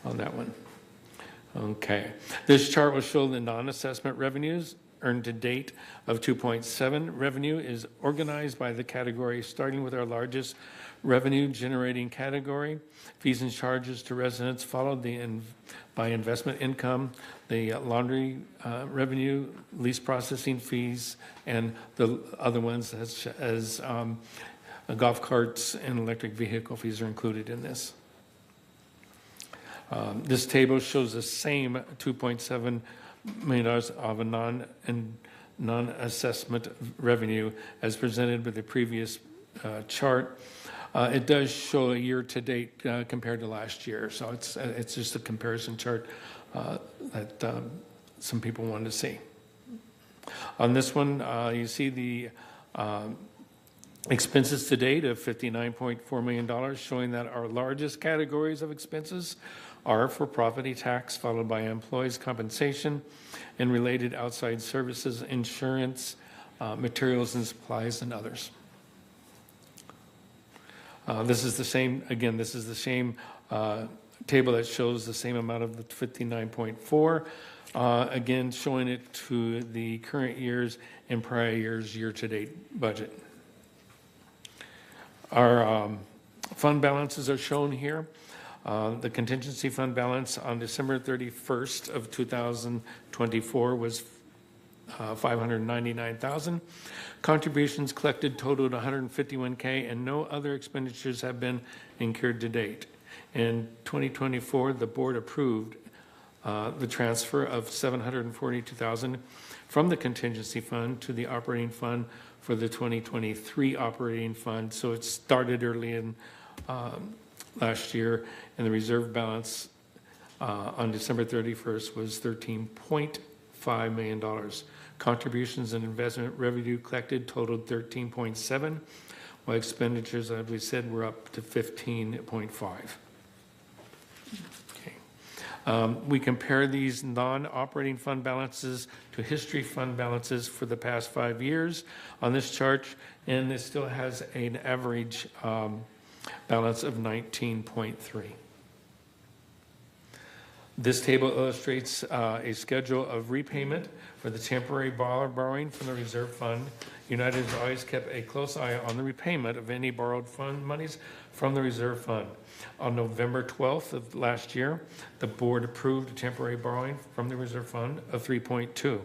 on that one. Okay. This chart will show the non-assessment revenues earned to date of 2.7. Revenue is organized by the category, starting with our largest revenue generating category. Fees and charges to residents, followed by investment income, the laundry revenue, lease processing fees, and the other ones such as golf carts and electric vehicle fees are included in this. This table shows the same $2.7 million of a non-assessment revenue as presented with the previous chart. It does show a year-to-date compared to last year, so it's just a comparison chart that some people wanted to see. On this one, you see the Expenses to date of $59.4 million, showing that our largest categories of expenses are for property tax, followed by employees' compensation and related outside services, insurance, materials and supplies, and others. This is the same table that shows the same amount of the 59.4, again showing it to the current year's and prior year's year-to-date budget. Our fund balances are shown here. The contingency fund balance on December 31st of 2024 was $599,000. Contributions collected totaled $151K, and no other expenditures have been incurred to date. In 2024, the board approved the transfer of $742,000 from the contingency fund to the operating fund for the 2023 operating fund. So it started early in last year, and the reserve balance on December 31st was $13.5 million. Contributions and investment revenue collected totaled 13.7, while expenditures, as we said, were up to 15.5. Okay. We compare these non-operating fund balances to history fund balances for the past 5 years on this chart, and it still has an average balance of 19.3. This table illustrates a schedule of repayment for the temporary borrowing from the reserve fund. United has always kept a close eye on the repayment of any borrowed fund monies from the reserve fund. On November 12th of last year, the board approved a temporary borrowing from the reserve fund of $3.2.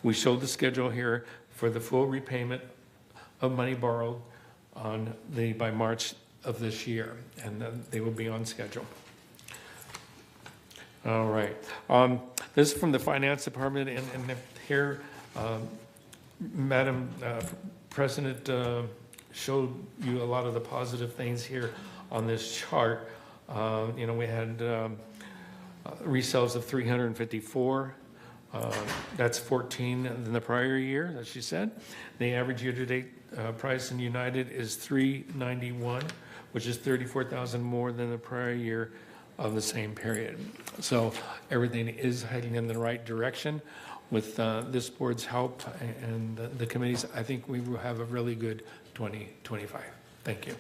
We showed the schedule here for the full repayment of money borrowed by March of this year, and they will be on schedule. All right. This is from the Finance Department, and here, Madam President showed you a lot of the positive things here on this chart. We had resales of 354. That's 14 than the prior year, as she said. The average year-to-date price in United is 391, which is 34,000 more than the prior year of the same period. So everything is heading in the right direction. With this board's help and the committees, I think we will have a really good 2025. Thank you.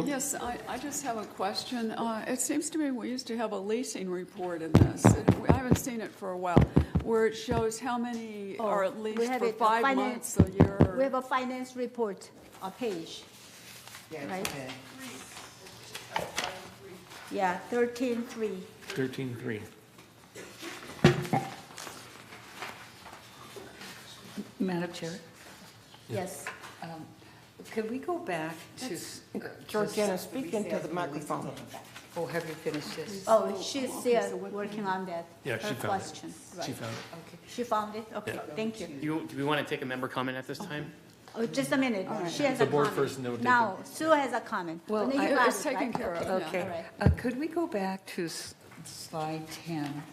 Yes, I just have a question. It seems to me we used to have a leasing report in this. I haven't seen it for a while, where it shows how many are at least for 5 months a year. We have a finance report page, right? Yeah, 13.3. 13.3. Madam Chair? Yes. Could we go back to... Georgiana, speak into the microphone. Oh, have you finished this? Oh, she's still working on that. Yeah, Her she found question. it. Right. She found it. Okay. She found it? Okay, thank you. Do we want to take a member comment at this time? Oh, just a minute. She has The a board comment. first, and then we'll take Now, Sue has a comment. Well, You I- got it's it, taken right? care of. Okay. Okay. All right. Could we go back to slide 10?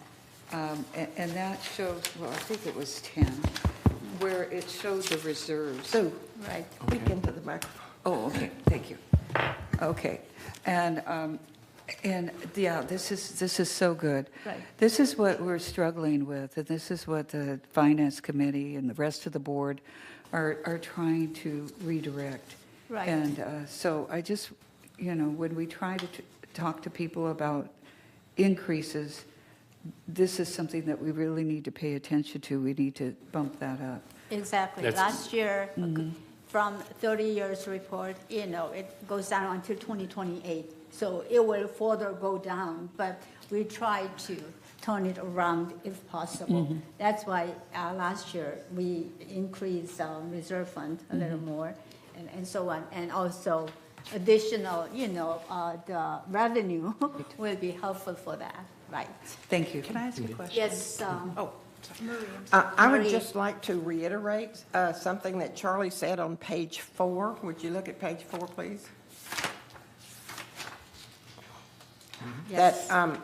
And that shows, well, I think it was 10, where it shows the reserves. Sue, Right. speak into the microphone. Oh, okay, thank you. Okay, and yeah, this is so good. Right. This is what we're struggling with, and this is what the Finance Committee and the rest of the board are trying to redirect. Right. And so I just, when we try to talk to people about increases, this is something that we really need to pay attention to. We need to bump that up. Exactly. Last year, from 30 years report, it goes down until 2028. So it will further go down, but we try to turn it around if possible. That's why last year we increased reserve fund a little more and so on. And also additional, the revenue will be helpful for that, right? Thank you. Can I ask a question? Yes. I would Marie. just like to reiterate something that Charlie said on page 4. Would you look at page 4, please? Yes. That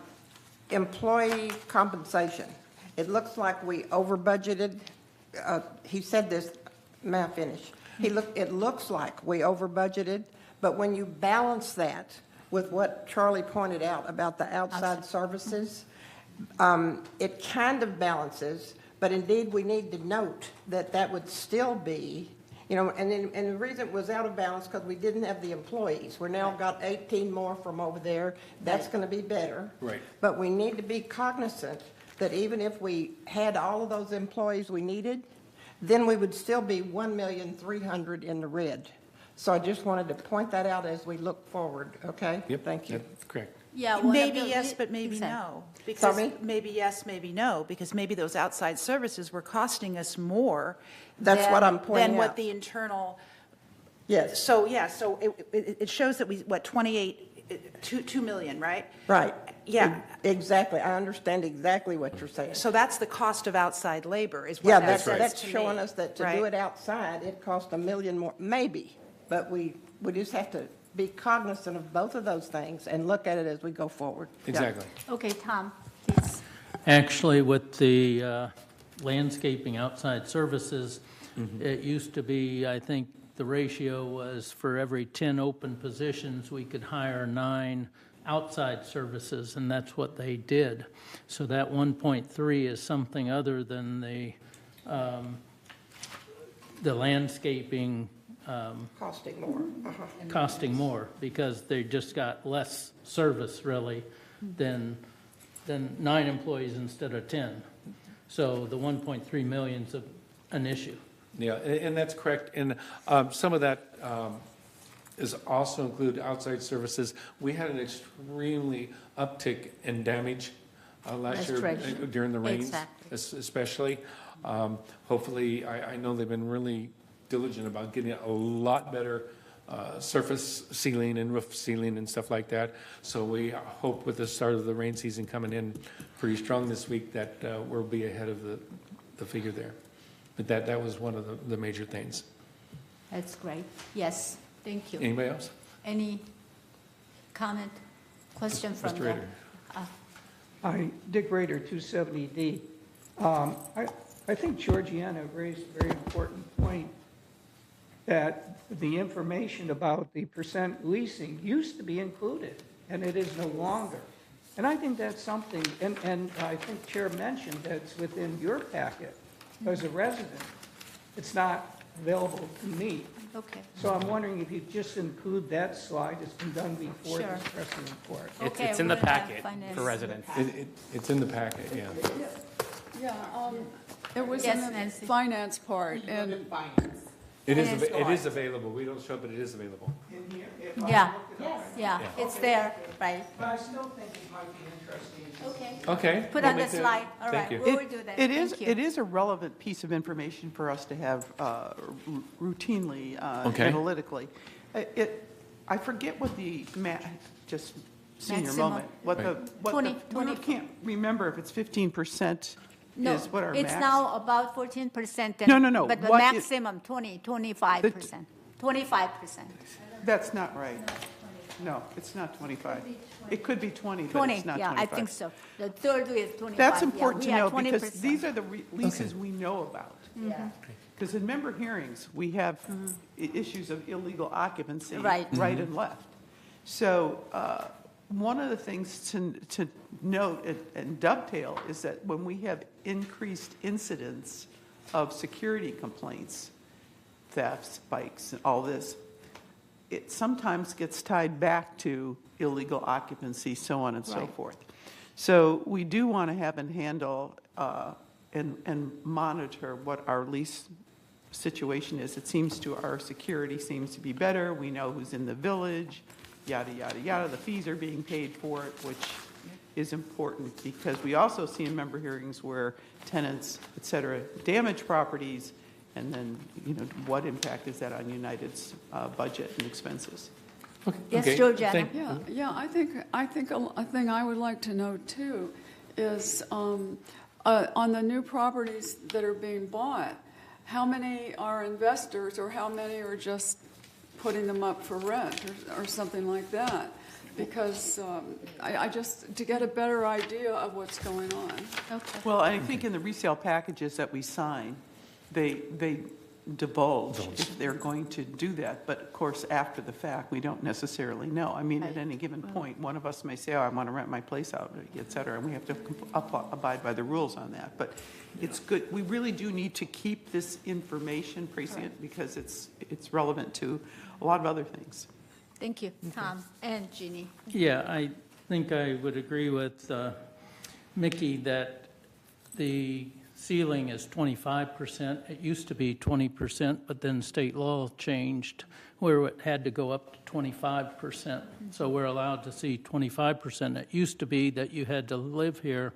employee compensation. It looks like we over budgeted. He said this may I finish? It looks like we over budgeted, but when you balance that with what Charlie pointed out about the outside services, it kind of balances, but indeed we need to note that that would still be, and the reason it was out of balance because we didn't have the employees. We're now got 18 more from over there. That's going to be better. Right. But we need to be cognizant that even if we had all of those employees we needed, then we would still be 1,300,000 in the red. So I just wanted to point that out as we look forward, okay? Yep. Thank you. That's correct. Yeah, Maybe yes, but maybe no. Because Sorry? maybe yes, maybe no, because maybe those outside services were costing us more. That's what I'm pointing Than what out. the internal. Yes. So, yeah, so it shows that we, 2 million, right? Right. Yeah. Exactly. I understand exactly what you're saying. So that's the cost of outside labor is what Yeah, that that's says to showing me, us that to right? do it outside, it costs $1 million more, maybe. But we just have to be cognizant of both of those things and look at it as we go forward. Exactly. Okay, Tom, please. Actually, with the landscaping outside services, it used to be, I think, the ratio was for every 10 open positions, we could hire 9 outside services, and that's what they did. So that 1.3 is something other than the landscaping Costing more. costing more, because they just got less service, really, than 9 employees instead of 10. So the 1.3 million's an issue. Yeah, and that's correct. And some of that is also include outside services. We had an extremely uptick in damage last year Restoration. during the rains, Exactly. especially. Hopefully, I know they've been really diligent about getting a lot better surface sealing and roof sealing and stuff like that. So we hope with the start of the rain season coming in pretty strong this week that we'll be ahead of the figure there. But that was one of the major things. That's great. Yes, thank you. Anybody else? Any comment, question from Mr. the? Rader. Hi, Dick Rader, 270D. I think Georgiana raised a very important point that the information about the percent leasing used to be included, and it is no longer. And I think that's something, and I think Chair mentioned that's within your packet as a resident. It's not available to me. Okay. So I'm wondering if you just include that slide. It's been done before Sure. this press report. Okay, It's in the we're gonna packet finance. for residents. It's in the packet, yeah. Yeah, it was Yes, in the Nancy. finance part, and It And it's is available. We don't show it, but it is available. In here, if I Yeah, look it up. yeah, it's there, right? But I still think it might be interesting. Okay. Okay. Put we'll on the make that- slide. All Thank right, you. we will do that. It is, Thank you. it is a relevant piece of information for us to have routinely, Okay. analytically. I forget what the, just senior Maximum. moment, what the, what 20, the, 20. we can't remember if it's 15% No, is what our it's max. now about 14%. No. But the What is- maximum, 25%. 25%. That's not right. No, it's not 25. It could be 20, but 20, it's not yeah, 25. I think so. The third is 25. That's yeah, important we to are know because 20%. these are the leases we know about. Yeah. Because in member hearings, we have issues of illegal occupancy. Right. Right and left. So one of the things to note and dovetail is that when we have increased incidents of security complaints, thefts, spikes, and all this, it sometimes gets tied back to illegal occupancy, so on and so Right. forth. So we do want to have and handle and monitor what our lease situation is. It seems to, our security seems to be better. We know who's in the village, yada, yada, yada. The fees are being paid for it, which is important because we also see in member hearings where tenants, et cetera, damage properties, and then, what impact is that on United's budget and expenses? Yes, Okay, Georgiana. yeah, I think a thing I would like to know too is on the new properties that are being bought, how many are investors or how many are just putting them up for rent or something like that? Because I just, to get a better idea of what's going on. Okay. Well, I think in the resale packages that we sign, they divulge if they're going to do that. But of course, after the fact, we don't necessarily know. I mean, at any given point, one of us may say, oh, I want to rent my place out, et cetera, and we have to abide by the rules on that. But it's good. We really do need to keep this information prescient because it's relevant to a lot of other things. Thank you, Tom and Jeannie. Yeah, I think I would agree with Mickey that the ceiling is 25%. It used to be 20%, but then state law changed where it had to go up to 25%. So we're allowed to see 25%. It used to be that you had to live here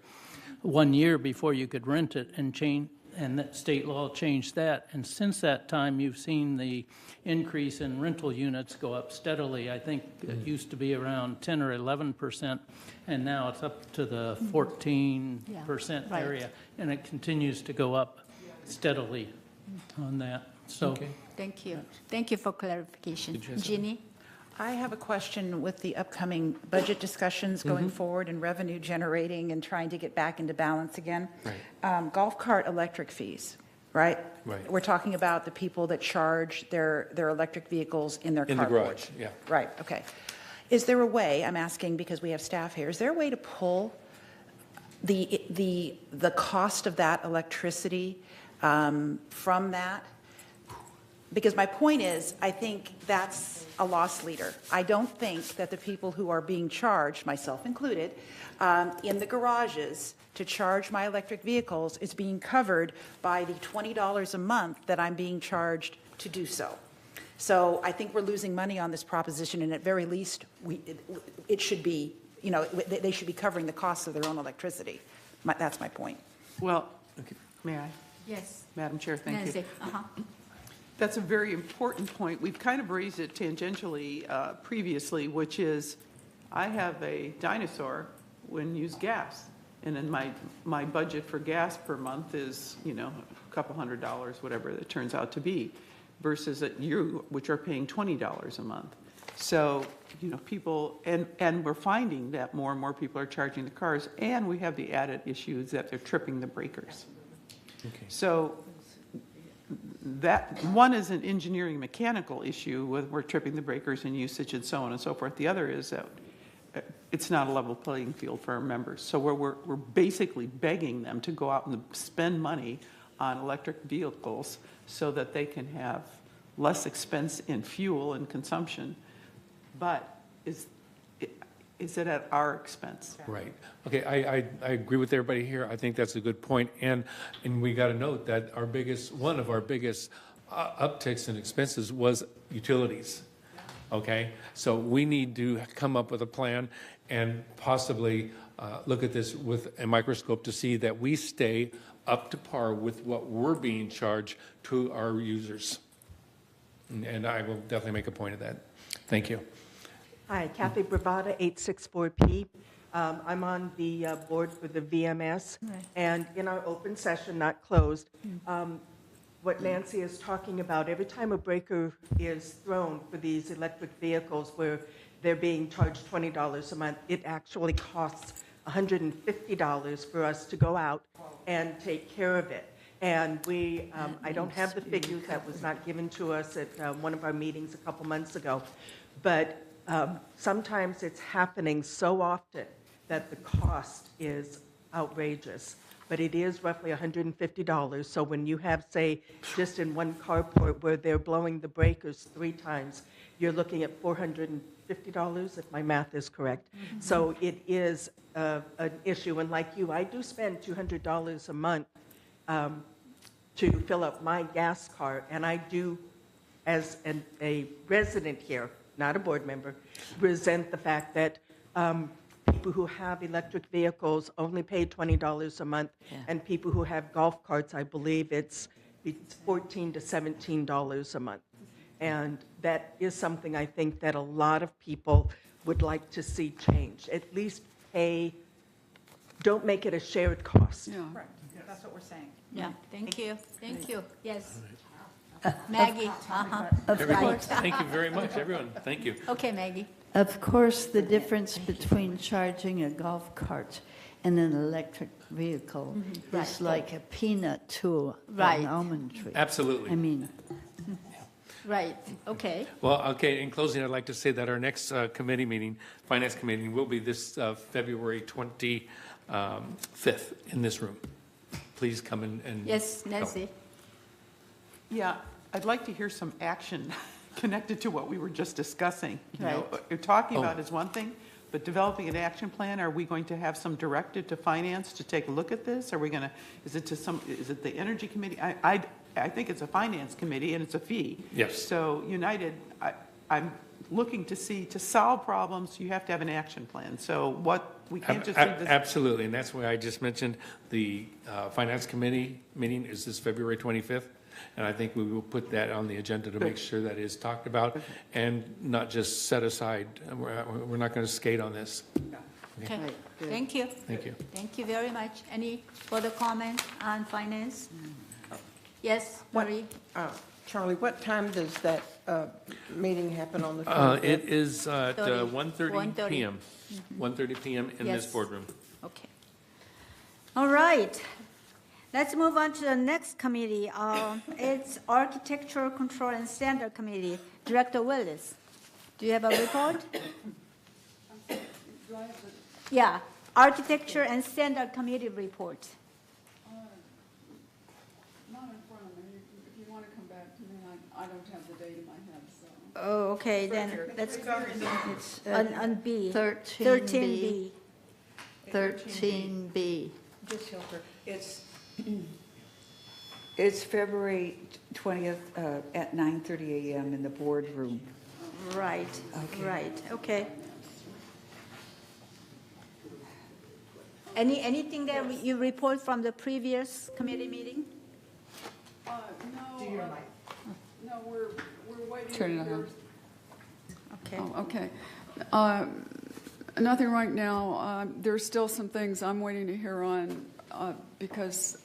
1 year before you could rent it, and that state law changed that. And since that time, you've seen the increase in rental units go up steadily. I think it used to be around 10 or 11%, and now it's up to the 14% right. area, and it continues to go up steadily on that. So, Thank you. Thank you for clarification. Jeannie? I have a question with the upcoming budget discussions going forward and revenue generating and trying to get back into balance again. Right. Golf cart electric fees, right? Right. We're talking about the people that charge their electric vehicles in their In the carport. garage, yeah. Right, okay. Is there a way, I'm asking because we have staff here, is there a way to pull the cost of that electricity from that? Because my point is, I think that's a loss leader. I don't think that the people who are being charged, myself included, in the garages to charge my electric vehicles is being covered by the $20 a month that I'm being charged to do so. So I think we're losing money on this proposition, and at very least, it should be, they should be covering the costs of their own electricity. That's my point. Well, may I? Yes. Madam Chair, thank Nancy. you. That's a very important point. We've kind of raised it tangentially previously, which is I have a dinosaur when use gas. And then my budget for gas per month is, a couple $100, whatever it turns out to be, versus you, which are paying $20 a month. So, people, and we're finding that more and more people are charging the cars, and we have the added issues that they're tripping the breakers. Okay. So that one is an engineering mechanical issue with we're tripping the breakers and usage and so on and so forth. The other is that it's not a level playing field for our members. So we're basically begging them to go out and spend money on electric vehicles so that they can have less expense in fuel and consumption. But is it at our expense? Right. Okay, I agree with everybody here. I think that's a good point. And we got to note that one of our biggest upticks in expenses was utilities. Okay? So we need to come up with a plan and possibly look at this with a microscope to see that we stay up to par with what we're being charged to our users. And I will definitely make a point of that. Thank you. Hi, Kathy Bravada, 864P. I'm on the board for the VMS, and in our open session, not closed, what Nancy is talking about, every time a breaker is thrown for these electric vehicles where they're being charged $20 a month, it actually costs $150 for us to go out and take care of it. And I don't have the figures, that was not given to us at one of our meetings a couple months ago, but sometimes it's happening so often that the cost is outrageous, but it is roughly $150. So when you have, say, just in one carport where they're blowing the breakers 3 times, you're looking at $450, if my math is correct. Mm-hmm. So it is an issue. And like you, I do spend $200 a month to fill up my gas car, and I do, as a resident here, not a board member, resent the fact that people who have electric vehicles only pay $20 a month, and people who have golf carts, I believe it's $14 to $17 a month. And that is something I think that a lot of people would like to see change. At least don't make it a shared cost. Yeah. Right. That's what we're saying. Yeah, thank you. Thank you. Yes. Maggie. Everyone, thank you very much, everyone. Thank you. Okay, Maggie. Of course, the difference between charging a golf cart and an electric vehicle is Right. like a peanut to Right. an almond tree. Absolutely. I mean, Right, okay. Well, okay, in closing, I'd like to say that our next committee meeting, Finance Committee, will be this February 25th in this room. Please come and Yes, help. Nancy? Yeah, I'd like to hear some action connected to what we were just discussing. You know, Right. you're talking Oh. about is one thing, but developing an action plan, are we going to have some directive to finance to take a look at this? Are we going to, is it the Energy Committee? I think it's a Finance Committee and it's a fee. Yes. So United, I'm looking to see, to solve problems, you have to have an action plan. So we can't just leave this. Absolutely, and that's why I just mentioned the Finance Committee meeting is this February 25th, and I think we will put that on the agenda to make sure that is talked about and not just set aside. We're not going to skate on this. Okay, thank you. Thank you. Thank you very much. Any further comment on finance? Yes, Marie? Charlie, what time does that meeting happen on the 25th? It is at 1:30 1:30 p.m. 1:30 p.m. in this Yes. boardroom. Okay. All right. Let's move on to the next committee. It's Architectural Control and Standard Committee. Director Willis, do you have a report? Yeah, Architecture and Standard Committee report. Not in front of me. If you want to come back to me, I don't have the date in my head, so. Oh, okay, then let's, it's on B. 13B. 13B. Just help her. It's February 20th at 9:30 a.m. in the boardroom. Right, right, okay. Anything that you report from the previous committee meeting? No. No, we're waiting. Turn it on. Okay. Oh, okay. Nothing right now. There's still some things I'm waiting to hear on because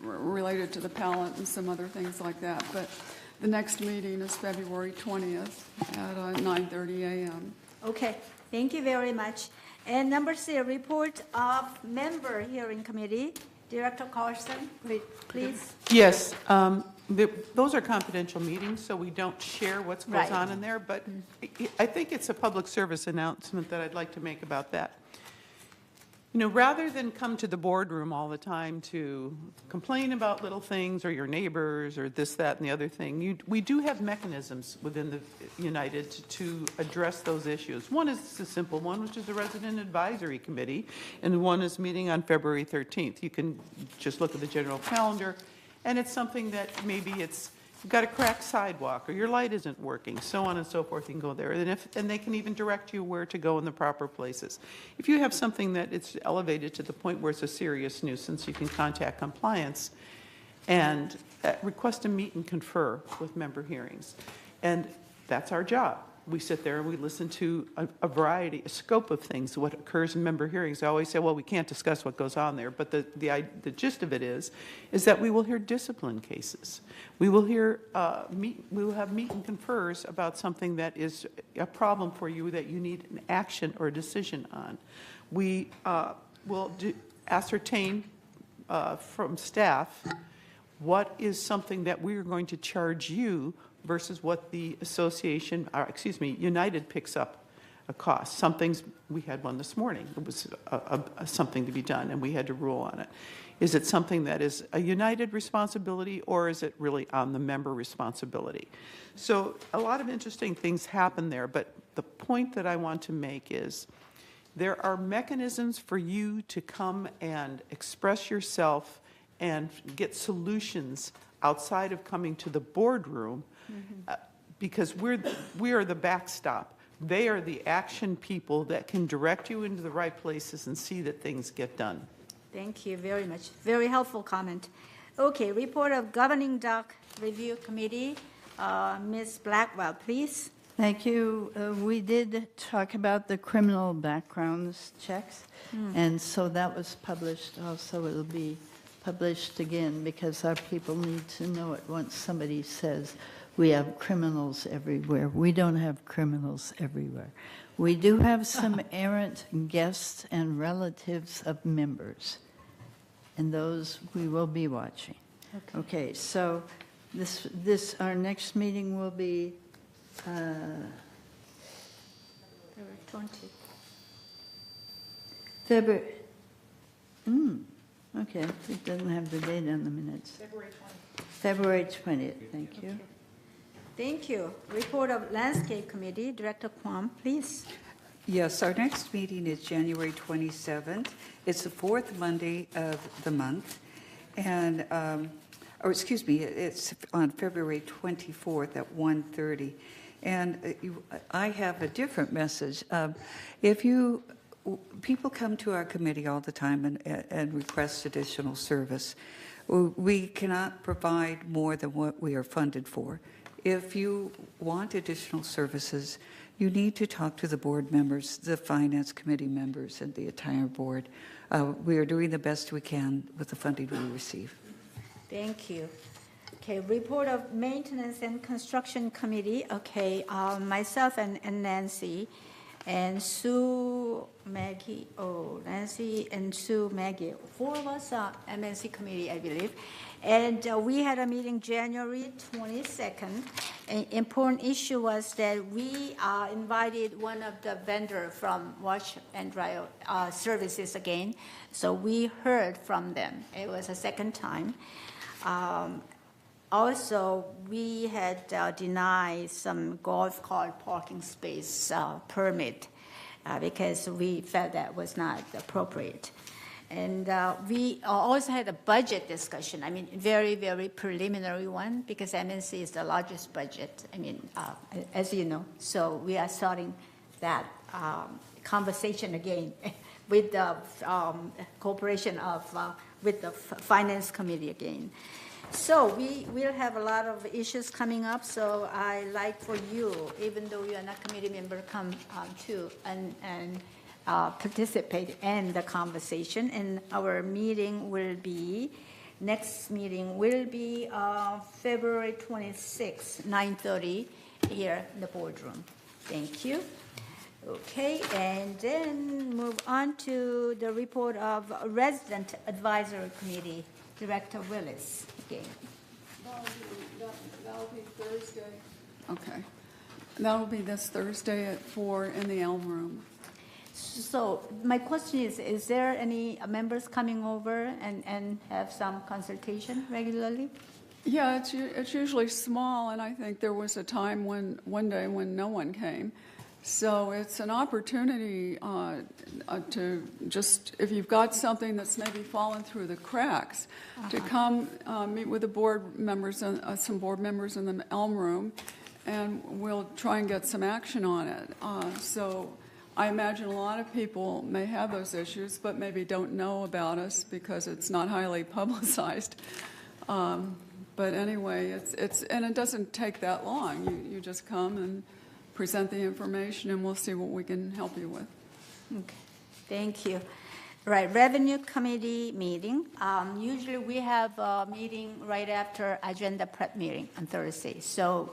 related to the pallet and some other things like that. But the next meeting is February 20th at 9:30 a.m. Okay, thank you very much. And number C, report of member hearing committee. Director Carlson, please. Yes, those are confidential meetings, so we don't share what goes Right. on in there, but I think it's a public service announcement that I'd like to make about that. You know, rather than come to the boardroom all the time to complain about little things or your neighbors or this, that, and the other thing, we do have mechanisms within the United to address those issues. One is a simple one, which is the Resident Advisory Committee, and one is meeting on February 13th. You can just look at the general calendar, and it's something that maybe you've got a cracked sidewalk or your light isn't working, so on and so forth. You can go there, and they can even direct you where to go in the proper places. If you have something that it's elevated to the point where it's a serious nuisance, you can contact compliance and request a meet and confer with member hearings. And that's our job. We sit there and we listen to a variety, a scope of things, what occurs in member hearings. I always say, well, we can't discuss what goes on there, but the gist of it is that we will hear discipline cases. We will hear, we will have meet and confers about something that is a problem for you that you need an action or a decision on. We will ascertain from staff what is something that we are going to charge you versus what the association, United picks up a cost. Some things, we had one this morning. It was something to be done, and we had to rule on it. Is it something that is a United responsibility, or is it really on the member responsibility? So a lot of interesting things happen there, but the point that I want to make is there are mechanisms for you to come and express yourself and get solutions outside of coming to the boardroom, because we are the backstop. They are the action people that can direct you into the right places and see that things get done. Thank you very much. Very helpful comment. Okay, report of Governing Doc Review Committee. Ms. Blackwell, please. Thank you. We did talk about the criminal backgrounds checks, and so that was published. Also, it'll be published again because our people need to know it once somebody says we have criminals everywhere. We don't have criminals everywhere. We do have some errant guests and relatives of members, and those we will be watching. Okay, so our next meeting will be February 20. February. Okay, it doesn't have the date on the minutes. February 20th. February 20th, thank you. Thank you. Report of Landscape Committee, Director Kwam, please. Yes, our next meeting is January 27th. It's the fourth Monday of the month. And, it's on February 24th at 1:30. And I have a different message. People come to our committee all the time and request additional service. We cannot provide more than what we are funded for. If you want additional services, you need to talk to the board members, the finance committee members, and the entire board. We are doing the best we can with the funding we receive. Thank you. Okay, report of Maintenance and Construction Committee. Okay, myself and Nancy and Sue, Maggie, Nancy and Sue, Maggie, four of us are MNC committee, I believe. And we had a meeting January 22nd. An important issue was that we invited one of the vendor from Wash and Dry Services again. So we heard from them. It was a second time. Also, we had denied some golf cart parking space permit because we felt that was not appropriate. And we also had a budget discussion. I mean, very, very preliminary one because MNC is the largest budget. I mean, as you know. So we are starting that conversation again with the cooperation of with the finance committee again. So we will have a lot of issues coming up. So I like for you, even though you are not committee member, come too and participate in the conversation. And our meeting will be, next meeting will be February 26, 9:30 here in the boardroom. Thank you. Okay, and then move on to the report of Resident Advisory Committee, Director Willis. Again. That'll be Thursday. Okay. That'll be this Thursday at 4 in the Elm Room. So my question is there any members coming over and have some consultation regularly? Yeah, it's usually small, and I think there was a time one day when no one came. So it's an opportunity to just, if you've got something that's maybe fallen through the cracks, to come meet with the board members and some board members in the Elm Room, and we'll try and get some action on it. So I imagine a lot of people may have those issues, but maybe don't know about us because it's not highly publicized. But anyway, and it doesn't take that long. You just come and present the information, and we'll see what we can help you with. Okay, thank you. Right, Revenue Committee meeting. Usually we have a meeting right after agenda prep meeting on Thursday. So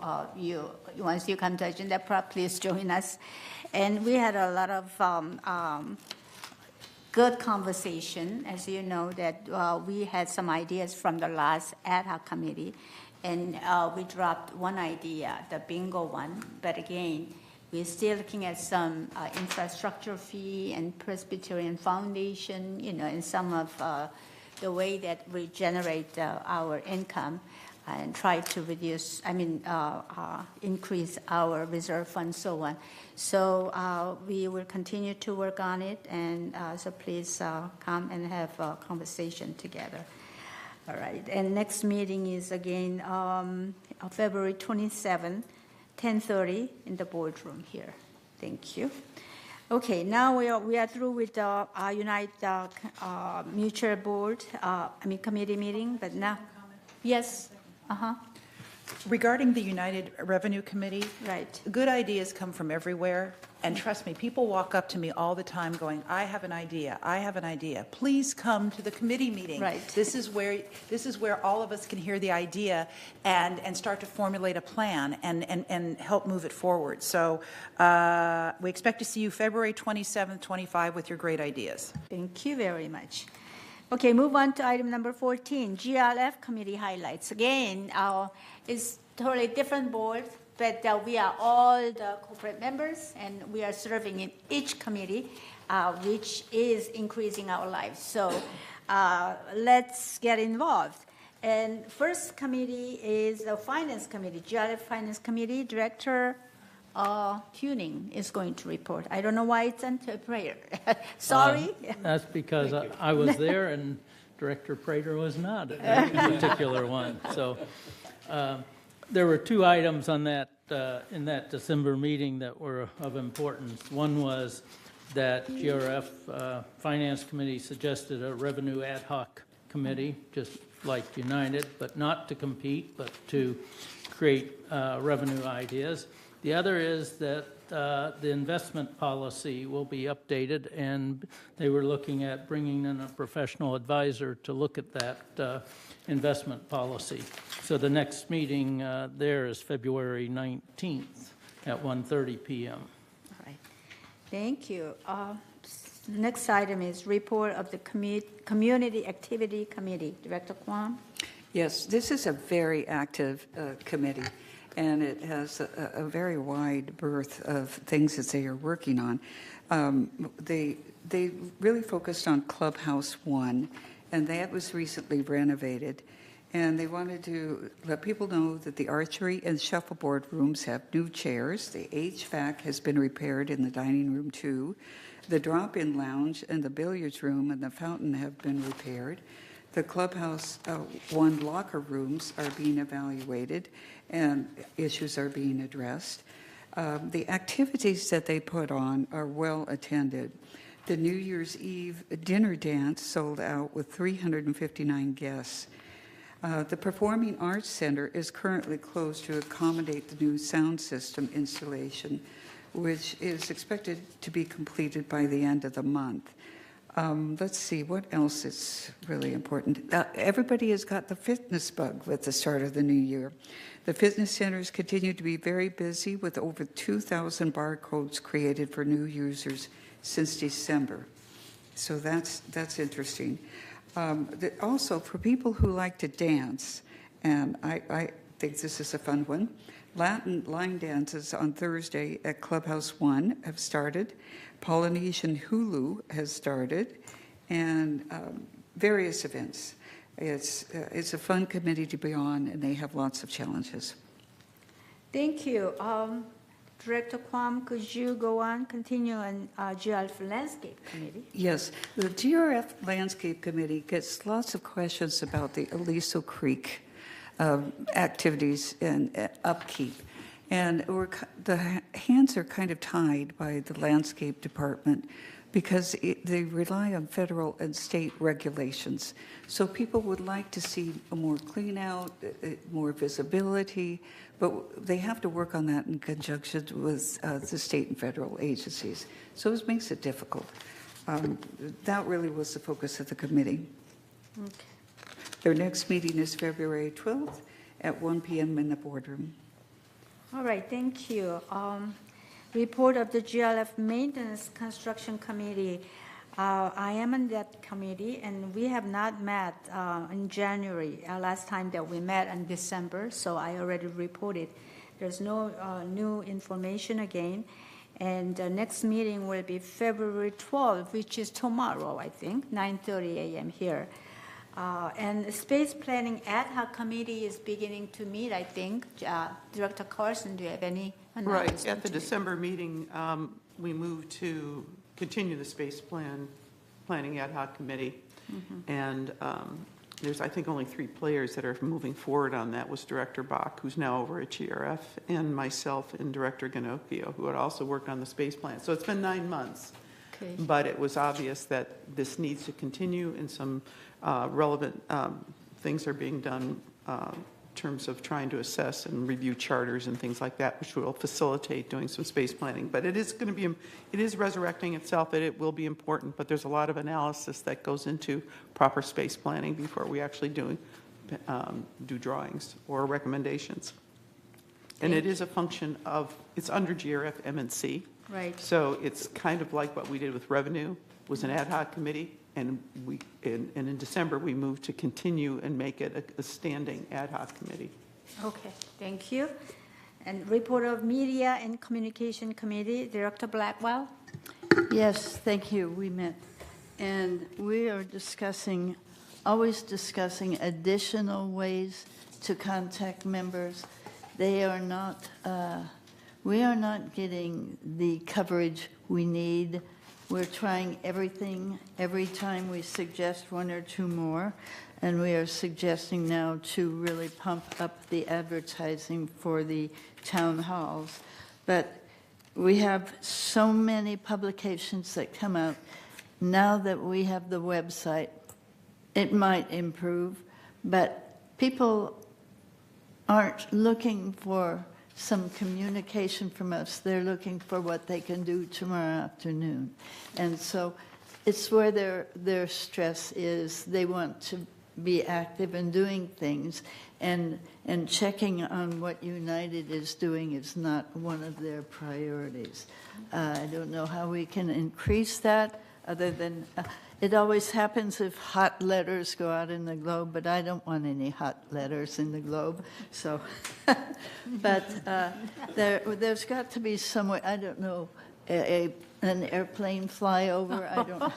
once you come to agenda prep, please join us. And we had a lot of good conversation. As you know, that we had some ideas from the last ad hoc committee. And we dropped one idea, the bingo one. But again, we're still looking at some infrastructure fee and Presbyterian Foundation, and some of the way that we generate our income and try to increase our reserve fund, so on. So we will continue to work on it, and so please come and have a conversation together. All right, and next meeting is again February 27, 10:30 in the boardroom here. Thank you. Okay, now we are through with the Unite Mutual Board, committee meeting, but now, yes, Regarding the United Revenue Committee, Right. good ideas come from everywhere. And trust me, people walk up to me all the time going, I have an idea, I have an idea. Please come to the committee meeting. Right. This is where all of us can hear the idea and start to formulate a plan and help move it forward. So we expect to see you February 27th, 25 with your great ideas. Thank you very much. Okay, move on to item number 14, GLF committee highlights. Again, it's totally different board, but we are all the corporate members, and we are serving in each committee, which is increasing our lives. So let's get involved. And first committee is the Finance Committee, GLF Finance Committee Director Tuning is going to report. I don't know why it's under prayer. Sorry. That's because I was there and Director Prater was not at a particular one. So there were two items on that in that December meeting that were of importance. One was that GRF Finance Committee suggested a revenue ad hoc committee, just like United, but not to compete, but to create revenue ideas. The other is that the investment policy will be updated, and they were looking at bringing in a professional advisor to look at that investment policy. So the next meeting there is February 19th at 1:30 p.m. All right. Thank you. Next item is report of the Community Activity Committee. Director Kwam? Yes, this is a very active committee, and it has a very wide berth of things that they are working on. They really focused on Clubhouse 1, and that was recently renovated. And they wanted to let people know that the archery and shuffleboard rooms have new chairs. The HVAC has been repaired in the dining room, too. The drop-in lounge and the billiards room and the fountain have been repaired. The Clubhouse 1 locker rooms are being evaluated, and issues are being addressed. The activities that they put on are well attended. The New Year's Eve dinner dance sold out with 359 guests. The Performing Arts Center is currently closed to accommodate the new sound system installation, which is expected to be completed by the end of the month. Let's see, what else is really important? Everybody has got the fitness bug with the start of the new year. The fitness centers continue to be very busy with over 2,000 barcodes created for new users since December. So that's interesting. Also, for people who like to dance, and I think this is a fun one, Latin line dances on Thursday at Clubhouse 1 have started. Polynesian Hulu has started, and various events. It's a fun committee to be on, and they have lots of challenges. Thank you. Director Kwam, could you go on, continue on GLF Landscape Committee? Yes, the GRF Landscape Committee gets lots of questions about the Aliso Creek activities and upkeep. And the hands are kind of tied by the landscape department because they rely on federal and state regulations. So people would like to see a more clean out, more visibility, but they have to work on that in conjunction with the state and federal agencies. So it makes it difficult. That really was the focus of the committee. Okay. Their next meeting is February 12th at 1 p.m. in the boardroom. All right, thank you. Report of the GLF Maintenance Construction Committee. I am on that committee, and we have not met in January. Last time that we met in December, so I already reported. There's no new information again. And the next meeting will be February 12th, which is tomorrow, I think, 9:30 a.m. here. And the Space Planning Ad Hoc Committee is beginning to meet, I think. Director Carson, do you have any announcement? Right. At the December meeting, we moved to continue the Space Planning Ad Hoc Committee. Mm-hmm. And there's, I think, only 3 players that are moving forward on that was Director Bach, who's now over at GRF, and myself and Director Ganocchio, who had also worked on the space plan. So it's been 9 months. Okay. But it was obvious that this needs to continue, and some relevant things are being done terms of trying to assess and review charters and things like that, which will facilitate doing some space planning. But it is going to be, it is resurrecting itself, and it will be important, but there's a lot of analysis that goes into proper space planning before we actually do drawings or recommendations. And it is a function of, it's under GRF M&C. Right. So it's kind of like what we did with revenue, was an ad hoc committee, and in December, we moved to continue and make it a standing ad hoc committee. Okay, thank you. And report of Media and Communication Committee, Director Blackwell. Yes, thank you. We met. And we are always discussing additional ways to contact members. We are not getting the coverage we need. We're trying everything. Every time we suggest one or two more, and we are suggesting now to really pump up the advertising for the town halls. But we have so many publications that come out. Now that we have the website, it might improve, but people aren't looking for some communication from us. They're looking for what they can do tomorrow afternoon. And so it's where their stress is. They want to be active in doing things, and checking on what United is doing is not one of their priorities. I don't know how we can increase that, other than it always happens if hot letters go out in the Globe, but I don't want any hot letters in the Globe. So, but there's got to be some way. I don't know, an airplane flyover. I don't know.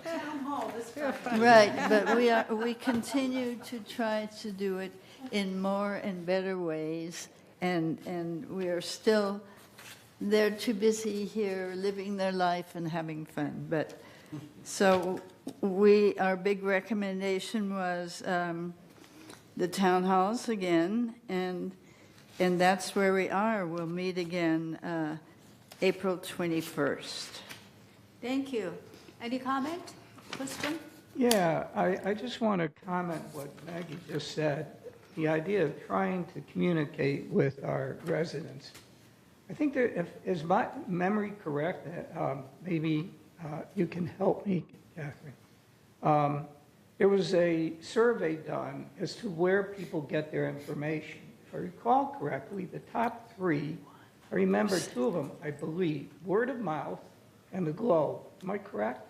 Town hall this Friday. Right, but we continue to try to do it in more and better ways, and we are still, they're too busy here living their life and having fun. But so our big recommendation was the town halls again, and that's where we are. We'll meet again April 21st. Thank you. Any comment, question? Yeah, I just want to comment what Maggie just said. The idea of trying to communicate with our residents. I think that is my memory correct? That maybe you can help me, Catherine. There was a survey done as to where people get their information. If I recall correctly, the top three, I remember two of them, I believe, word of mouth and the Globe. Am I correct?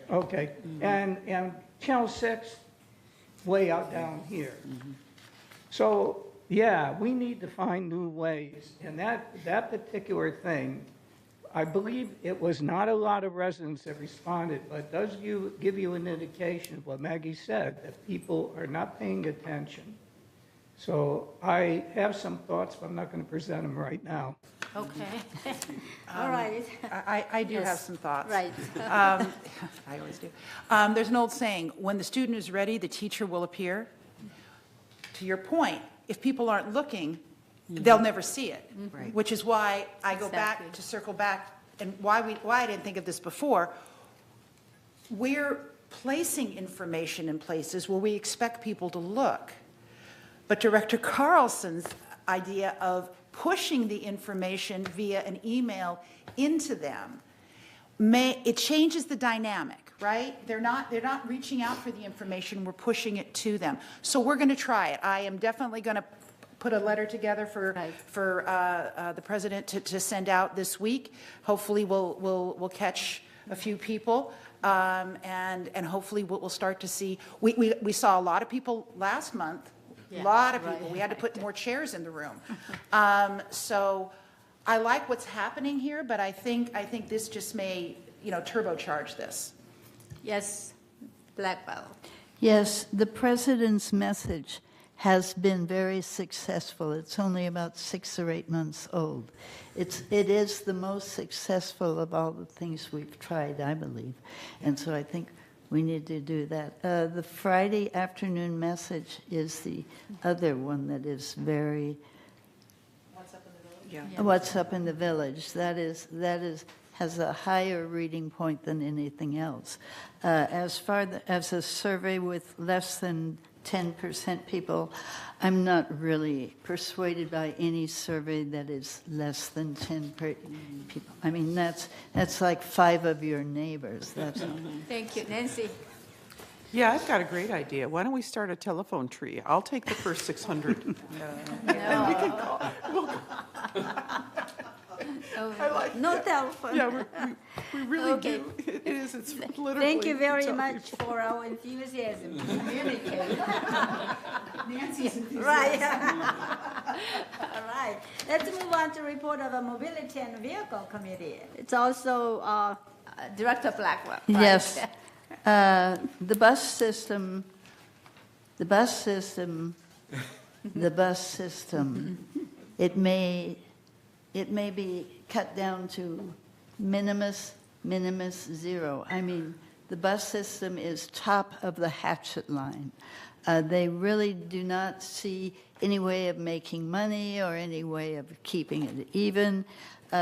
Okay, and Channel 6, way out down here. So, yeah, we need to find new ways. And that particular thing, I believe it was not a lot of residents that responded, but it does give you an indication of what Maggie said, that people are not paying attention. So I have some thoughts, but I'm not going to present them right now. Okay. All right. I do have some thoughts. Right. I always do. There's an old saying, when the student is ready, the teacher will appear. To your point, if people aren't looking, they'll never see it. Right. Which is why I go back Exactly. to circle back, and why I didn't think of this before. We're placing information in places where we expect people to look. But Director Carlson's idea of pushing the information via an email into them, it changes the dynamic, right? They're not reaching out for the information, we're pushing it to them. So we're going to try it. I am definitely going to put a letter together for the president to send out this week. Hopefully we'll catch a few people, and hopefully we'll start to see. We saw a lot of people last month. A lot of people. We had to put more chairs in the room. So I like what's happening here, but I think this just may, turbocharge this. Yes, Blackwell. Yes, the president's message has been very successful. It's only about 6 or 8 months old. It is the most successful of all the things we've tried, I believe. And so I think we need to do that. The Friday afternoon message is the other one that is very. What's up in the village? Yeah. What's up in the village? That has a higher reading point than anything else. As far as a survey with less than 10% people. I'm not really persuaded by any survey that is less than 10 people. I mean, that's like 5 of your neighbors. That's Thank you. Nancy? Yeah, I've got a great idea. Why don't we start a telephone tree? I'll take the first 600. And we can call. I like No that. telephone. Yeah, we really Okay. do. It is. It's literally. Thank you very tell much people. for our enthusiasm. Communicate. Nancy's enthusiasm. Right. All right. Let's move on to report of a mobility and vehicle committee. It's also Director Blackwell. Right? Yes. The bus system, it may be cut down to minimus zero. I mean, the bus system is top of the hatchet line. They really do not see any way of making money or any way of keeping it even.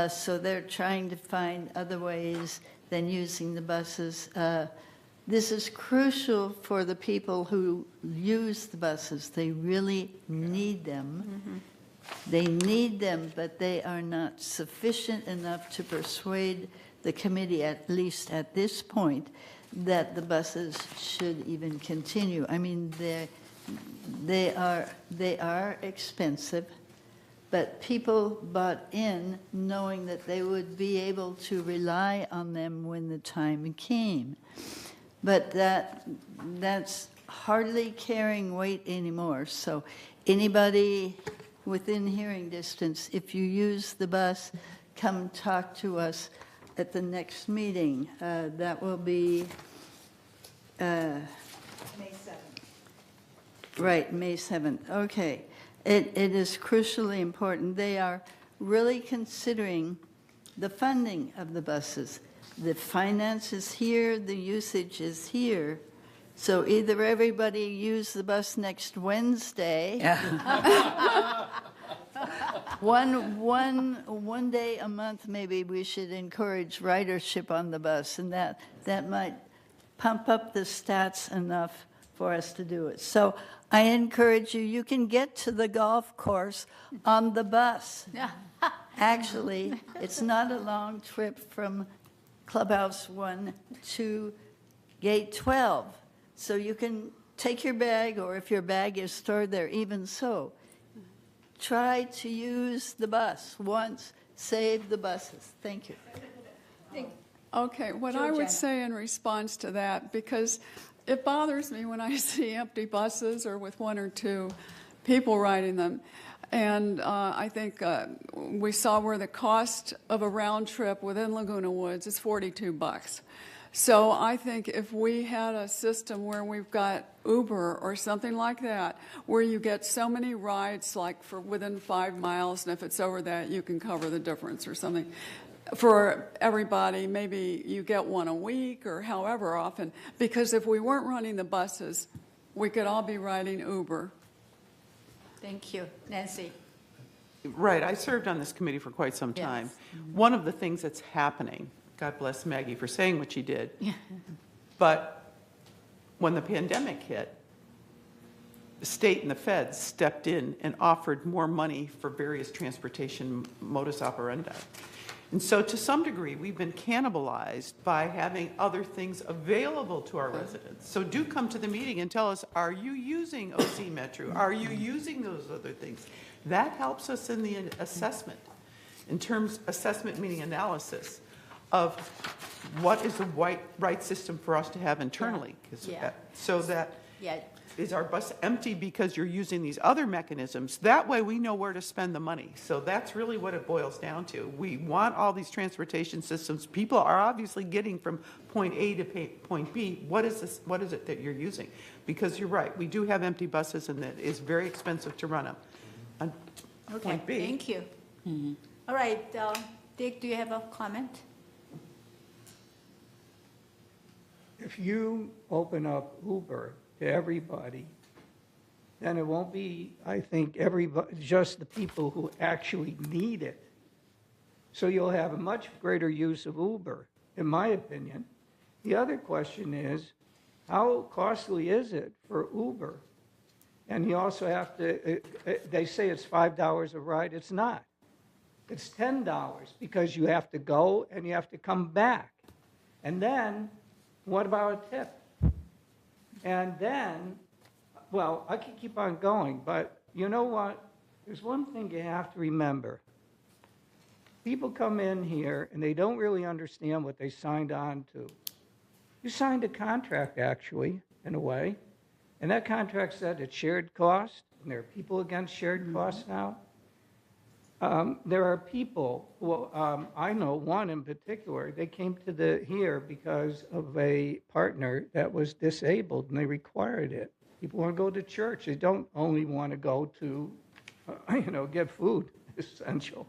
So they're trying to find other ways than using the buses. This is crucial for the people who use the buses. They really need them. They need them, but they are not sufficient enough to persuade the committee, at least at this point, that the buses should even continue. I mean, they are expensive, but people bought in knowing that they would be able to rely on them when the time came. But that's hardly carrying weight anymore. So anybody within hearing distance, if you use the bus, come talk to us at the next meeting. That will be May 7th. right, May 7th. Okay. It is crucially important. They are really considering the funding of the buses. The finance is here, the usage is here. So either everybody use the bus next Wednesday. One day a month, maybe we should encourage ridership on the bus, and that might pump up the stats enough for us to do it. So I encourage you, you can get to the golf course on the bus. Actually, it's not a long trip from Clubhouse 1 to Gate 12. So you can take your bag, or if your bag is stored there, even so. Try to use the bus once. Save the buses. Thank you. Okay, what I would say in response to that, because it bothers me when I see empty buses or with 1 or 2 people riding them. And I think we saw where the cost of a round trip within Laguna Woods is $42. So I think if we had a system where we've got Uber or something like that, where you get so many rides, like for within 5 miles, and if it's over that, you can cover the difference or something. For everybody, maybe you get one a week or however often, because if we weren't running the buses, we could all be riding Uber. Thank you. Nancy? Right. I served on this committee for quite some time. One of the things that's happening, God bless Maggie for saying what she did, but when the pandemic hit, the state and the feds stepped in and offered more money for various transportation modus operandi. And so to some degree, we've been cannibalized by having other things available to our residents. So do come to the meeting and tell us, are you using OC Metro? Are you using those other things? That helps us in the assessment, in terms, assessment meaning analysis, of what is the right system for us to have internally. So that is our bus empty because you're using these other mechanisms? That way we know where to spend the money. So that's really what it boils down to. We want all these transportation systems. People are obviously getting from point A to point B. What is this? What is it that you're using? Because you're right, we do have empty buses, and it is very expensive to run them. On point B. Thank you. All right, Dick, do you have a comment? If you open up Uber to everybody, then it won't be, I think, everybody, just the people who actually need it. So you'll have a much greater use of Uber, in my opinion. The other question is, how costly is it for Uber And you also have to, they say it's $5 a ride. It's not. It's $10 because you have to go and you have to come back. And then, what about a tip? And then, well, I could keep on going, but you know what? There's one thing you have to remember. People come in here and they don't really understand what they signed on to. You signed a contract, actually, in a way, and that contract said it's shared cost, and there are people against shared costs now. There are people, well, I know one in particular, they came to here because of a partner that was disabled, and they required it. People want to go to church. They don't only want to go to, get food, essential.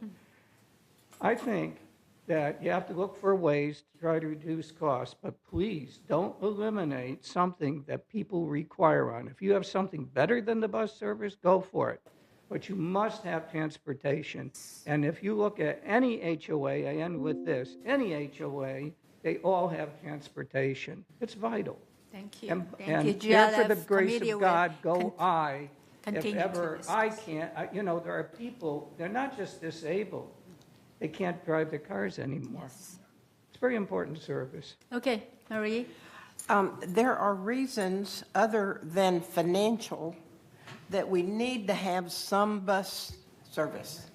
I think that you have to look for ways to try to reduce costs, but please don't eliminate something that people require on. If you have something better than the bus service, go for it. But you must have transportation. And if you look at any HOA, I end with this, any HOA, they all have transportation. It's vital. Thank you. And Thank you. here for the GLF grace committee of will God, go I. If continue to ever discuss. I can't, there are people, they're not just disabled. They can't drive their cars anymore. It's a very important service. Okay, Marie? There are reasons other than financial that we need to have some bus service.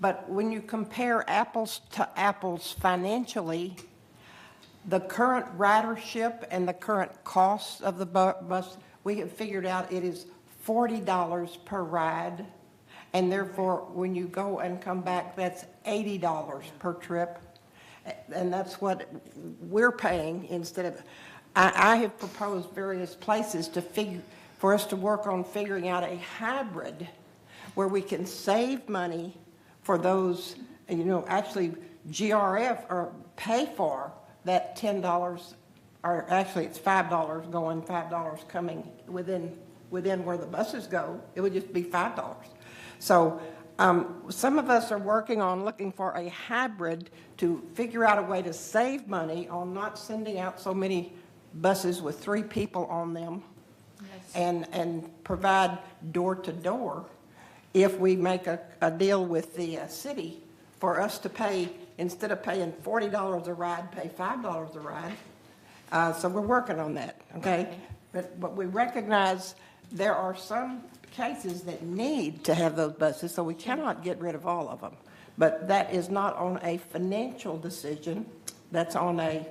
But when you compare apples to apples financially, the current ridership and the current cost of the bus, we have figured out it is $40 per ride. And therefore, when you go and come back, that's $80 per trip. And that's what we're paying instead of, I have proposed various places for us to work on figuring out a hybrid where we can save money for those, actually GRF or pay for that $10, or actually it's $5 going, $5 coming within where the buses go. It would just be $5. So some of us are working on looking for a hybrid to figure out a way to save money on not sending out so many buses with 3 people on them. Yes. And provide door-to-door if we make a deal with the city for us to pay, instead of paying $40 a ride, pay $5 a ride. So we're working on that, okay? But we recognize there are some cases that need to have those buses, so we cannot get rid of all of them. But that is not on a financial decision, that's on a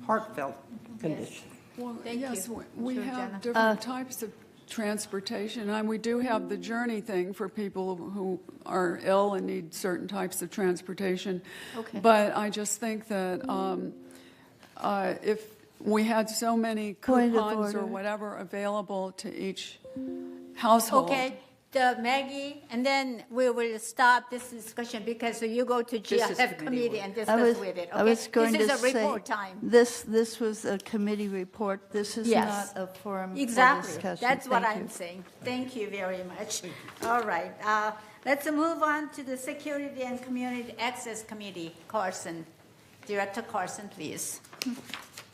heartfelt condition. Well, Thank yes, you. we Sure, have Jenna. different types of transportation, and we do have the journey thing for people who are ill and need certain types of transportation. Okay. But I just think that if we had so many Point of coupons or order. whatever available to each household. Okay, Maggie, and then we will stop this discussion because you go to GLF committee and discuss with it. Okay? I was going this to is a say, report time. This was a committee report. This is Yes. not a forum for Exactly. discussion. That's what Thank I'm you. saying. Thank you very much. All right. Let's move on to the Security and Community Access Committee. Carson, Director Carson, please.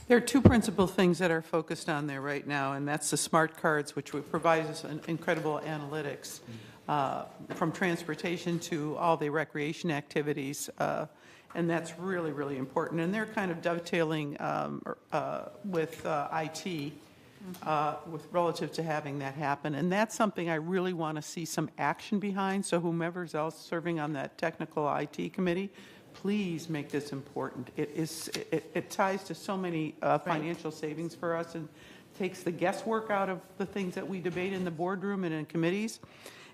There are 2 principal things that are focused on there right now, and that's the smart cards, which would provide us an incredible analytics from transportation to all the recreation activities, and that's really, really important. And they're kind of dovetailing with IT with relative to having that happen, and that's something I really want to see some action behind. So whomever's else serving on that technical IT committee, please make this important. It ties to so many financial savings for us and takes the guesswork out of the things that we debate in the boardroom and in committees.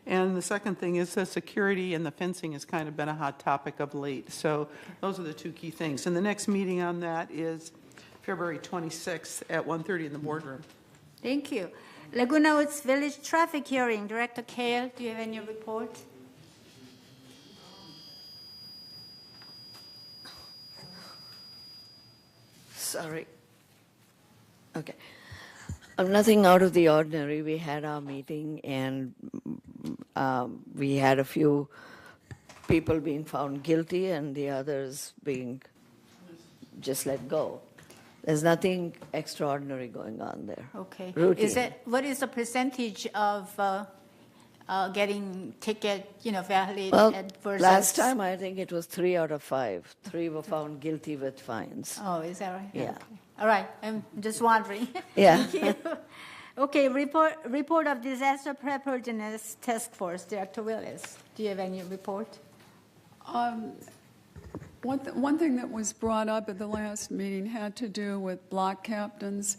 And the second thing is the security and the fencing has kind of been a hot topic of late. So those are the 2 key things. And the next meeting on that is February 26th at 1:30 in the boardroom. Thank you. Laguna Woods Village Traffic Hearing, Director Kale, do you have any report? Sorry. Okay. Nothing out of the ordinary. We had our meeting and we had a few people being found guilty and the others being just let go. There's nothing extraordinary going on there. Okay. Routine. What is the percentage of getting ticket, valid Well, versus? last time I think it was 3 out of 5. 3 were found guilty with fines. Oh, is that right? Yeah. Okay. All right. I'm just wondering. Yeah. Thank you. Okay. Report of Disaster Preparedness Task Force. Director Willis, do you have any report? One thing that was brought up at the last meeting had to do with block captains,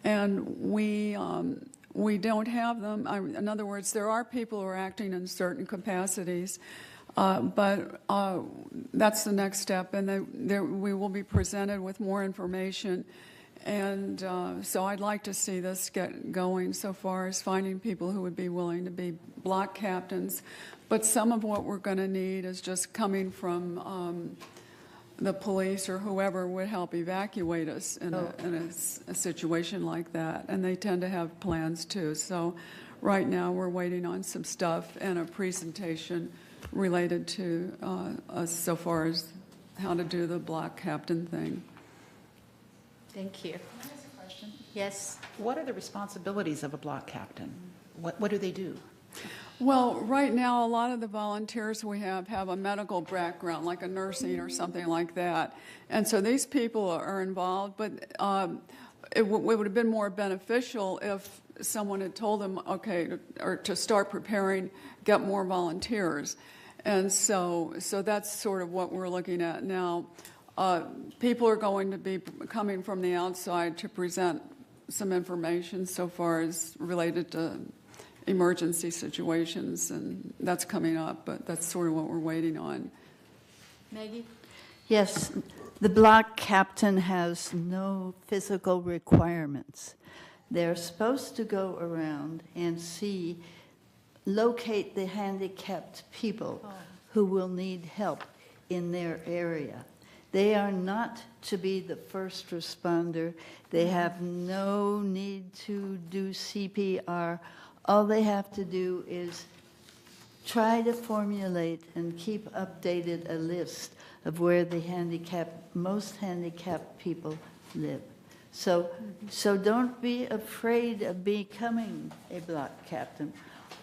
and we don't have them. In other words, there are people who are acting in certain capacities, but that's the next step, and we will be presented with more information. And so I'd like to see this get going so far as finding people who would be willing to be block captains. But some of what we're going to need is just coming from the police or whoever would help evacuate us in a situation like that. And they tend to have plans too. So right now we're waiting on some stuff and a presentation related to us so far as how to do the block captain thing. Thank you. Can I ask a question? Yes. What are the responsibilities of a block captain? What do they do? Well, right now, a lot of the volunteers we have a medical background, like a nursing or something like that. And so these people are involved, but it would have been more beneficial if someone had told them, okay, or to start preparing, get more volunteers. And so that's sort of what we're looking at now. People are going to be coming from the outside to present some information so far as related to emergency situations, and that's coming up, but that's sort of what we're waiting on. Maggie? Yes, the block captain has no physical requirements. They're supposed to go around and locate the handicapped people who will need help in their area. They are not to be the first responder. They have no need to do CPR. All they have to do is try to formulate and keep updated a list of where the most handicapped people live. So don't be afraid of becoming a block captain.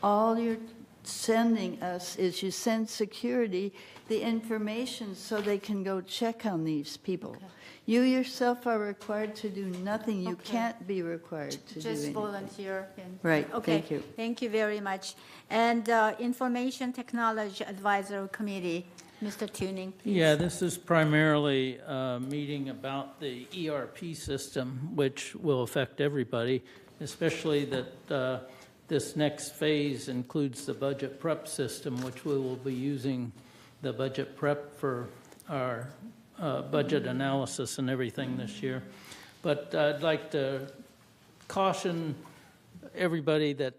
All you're sending us is you send security the information so they can go check on these people. Okay. You yourself are required to do nothing. You can't be required to do Just anything. volunteer. Right. Okay. Thank you. Thank you very much. And Information Technology Advisory Committee, Mr. Tuning. Please. Yeah, this is primarily a meeting about the ERP system, which will affect everybody, especially that this next phase includes the budget prep system, which we will be using the budget prep for our budget analysis and everything this year. But I'd like to caution everybody that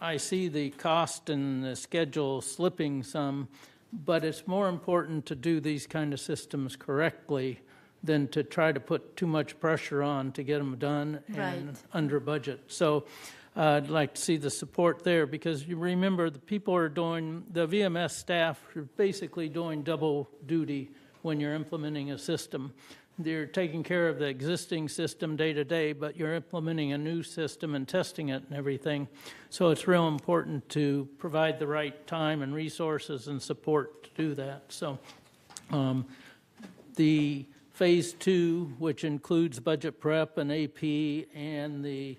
I see the cost and the schedule slipping some, but it's more important to do these kind of systems correctly than to try to put too much pressure on to get them done and under budget. So I'd like to see the support there, because you remember the people are doing, the VMS staff are basically doing double duty when you're implementing a system. They're taking care of the existing system day to day, but you're implementing a new system and testing it and everything. So it's real important to provide the right time and resources and support to do that. So the phase 2, which includes budget prep and AP and the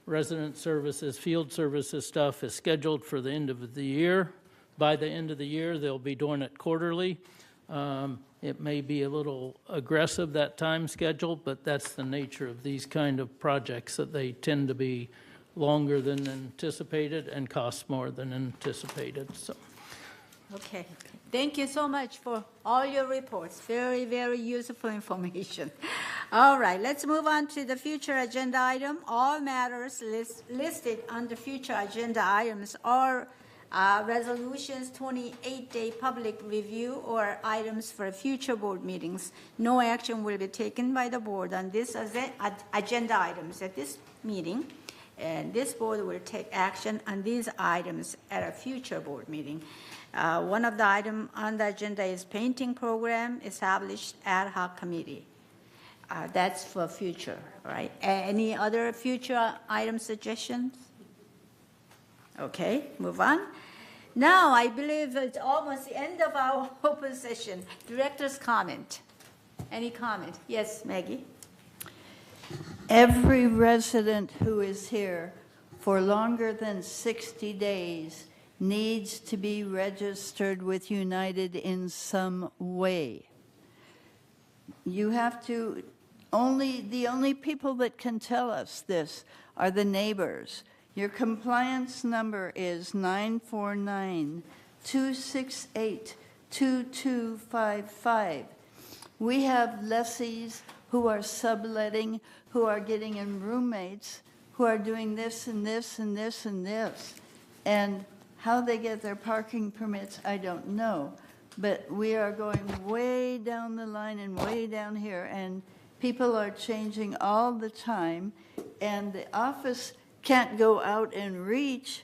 resident services, field services stuff, is scheduled for the end of the year. By the end of the year, they'll be doing it quarterly. It may be a little aggressive, that time schedule, but that's the nature of these kind of projects, that they tend to be longer than anticipated and cost more than anticipated. So. Okay. Thank you so much for all your reports. Very, very useful information. All right, let's move on to the future agenda item. All matters listed under future agenda items are resolutions, 28-day public review, or items for future board meetings. No action will be taken by the board on this agenda items at this meeting, and this board will take action on these items at a future board meeting. One of the items on the agenda is painting program, established ad hoc committee. That's for future, right? Any other future item suggestions? Okay, move on. Now, I believe it's almost the end of our open session. Director's comment. Any comment? Yes, Maggie? Every resident who is here for longer than 60 days needs to be registered with United in some way. You have to, the only people that can tell us this are the neighbors. Your compliance number is 949-268-2255. We have lessees who are subletting, who are getting in roommates, who are doing this and this and this and this. And how they get their parking permits, I don't know. But we are going way down the line and way down here, and people are changing all the time, and the office can't go out and reach.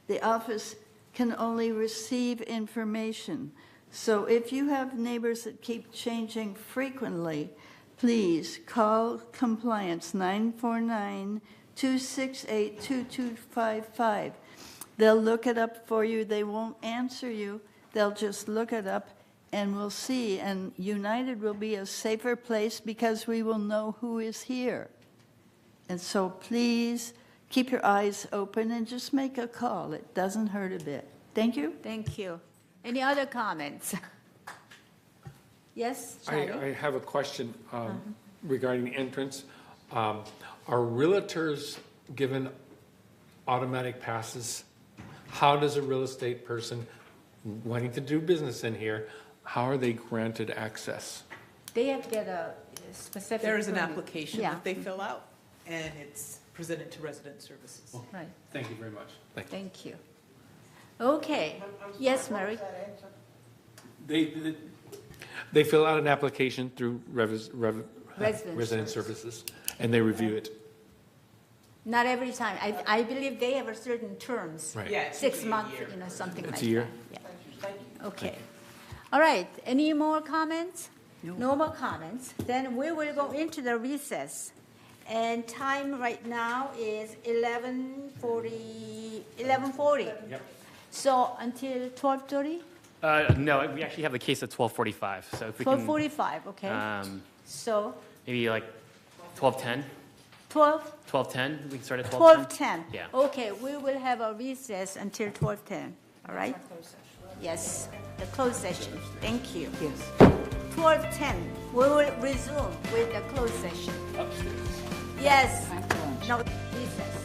The office can only receive information. So if you have neighbors that keep changing frequently, please call compliance 949-268-2255. They'll look it up for you. They won't answer you. They'll just look it up, and we'll see. And United will be a safer place because we will know who is here. And so please keep your eyes open and just make a call. It doesn't hurt a bit. Thank you. Thank you. Any other comments? Yes, Charlie? I have a question regarding the entrance. Are realtors given automatic passes? How does a real estate person wanting to do business in here, how are they granted access? They have to get a specific. There is an permit. application Yeah. that they fill out, and it's presented to resident services. Right. Thank you very much. Thank you. Okay. Yes, Mary? They fill out an application through resident services, and they review it. Not every time. I believe they have a certain terms. Right. Yeah, it's 6 usually a months, year. something It's like a year? that. Yeah. Okay. All right. Any more comments? No more comments. Then we will go into the recess. And time right now is 11:40. Yep. So until 12:30? No, we actually have the case at 12:45. So if we 12:45, okay. can, So maybe like 12:10. 12? 12:10. We can start at 12:10. 12:10. Yeah. Okay, we will have a recess until 12:10, all right? Yes, the closed session. Thank you. Yes. 12:10, we will resume with the closed session. Upstairs. Yes. No, recess.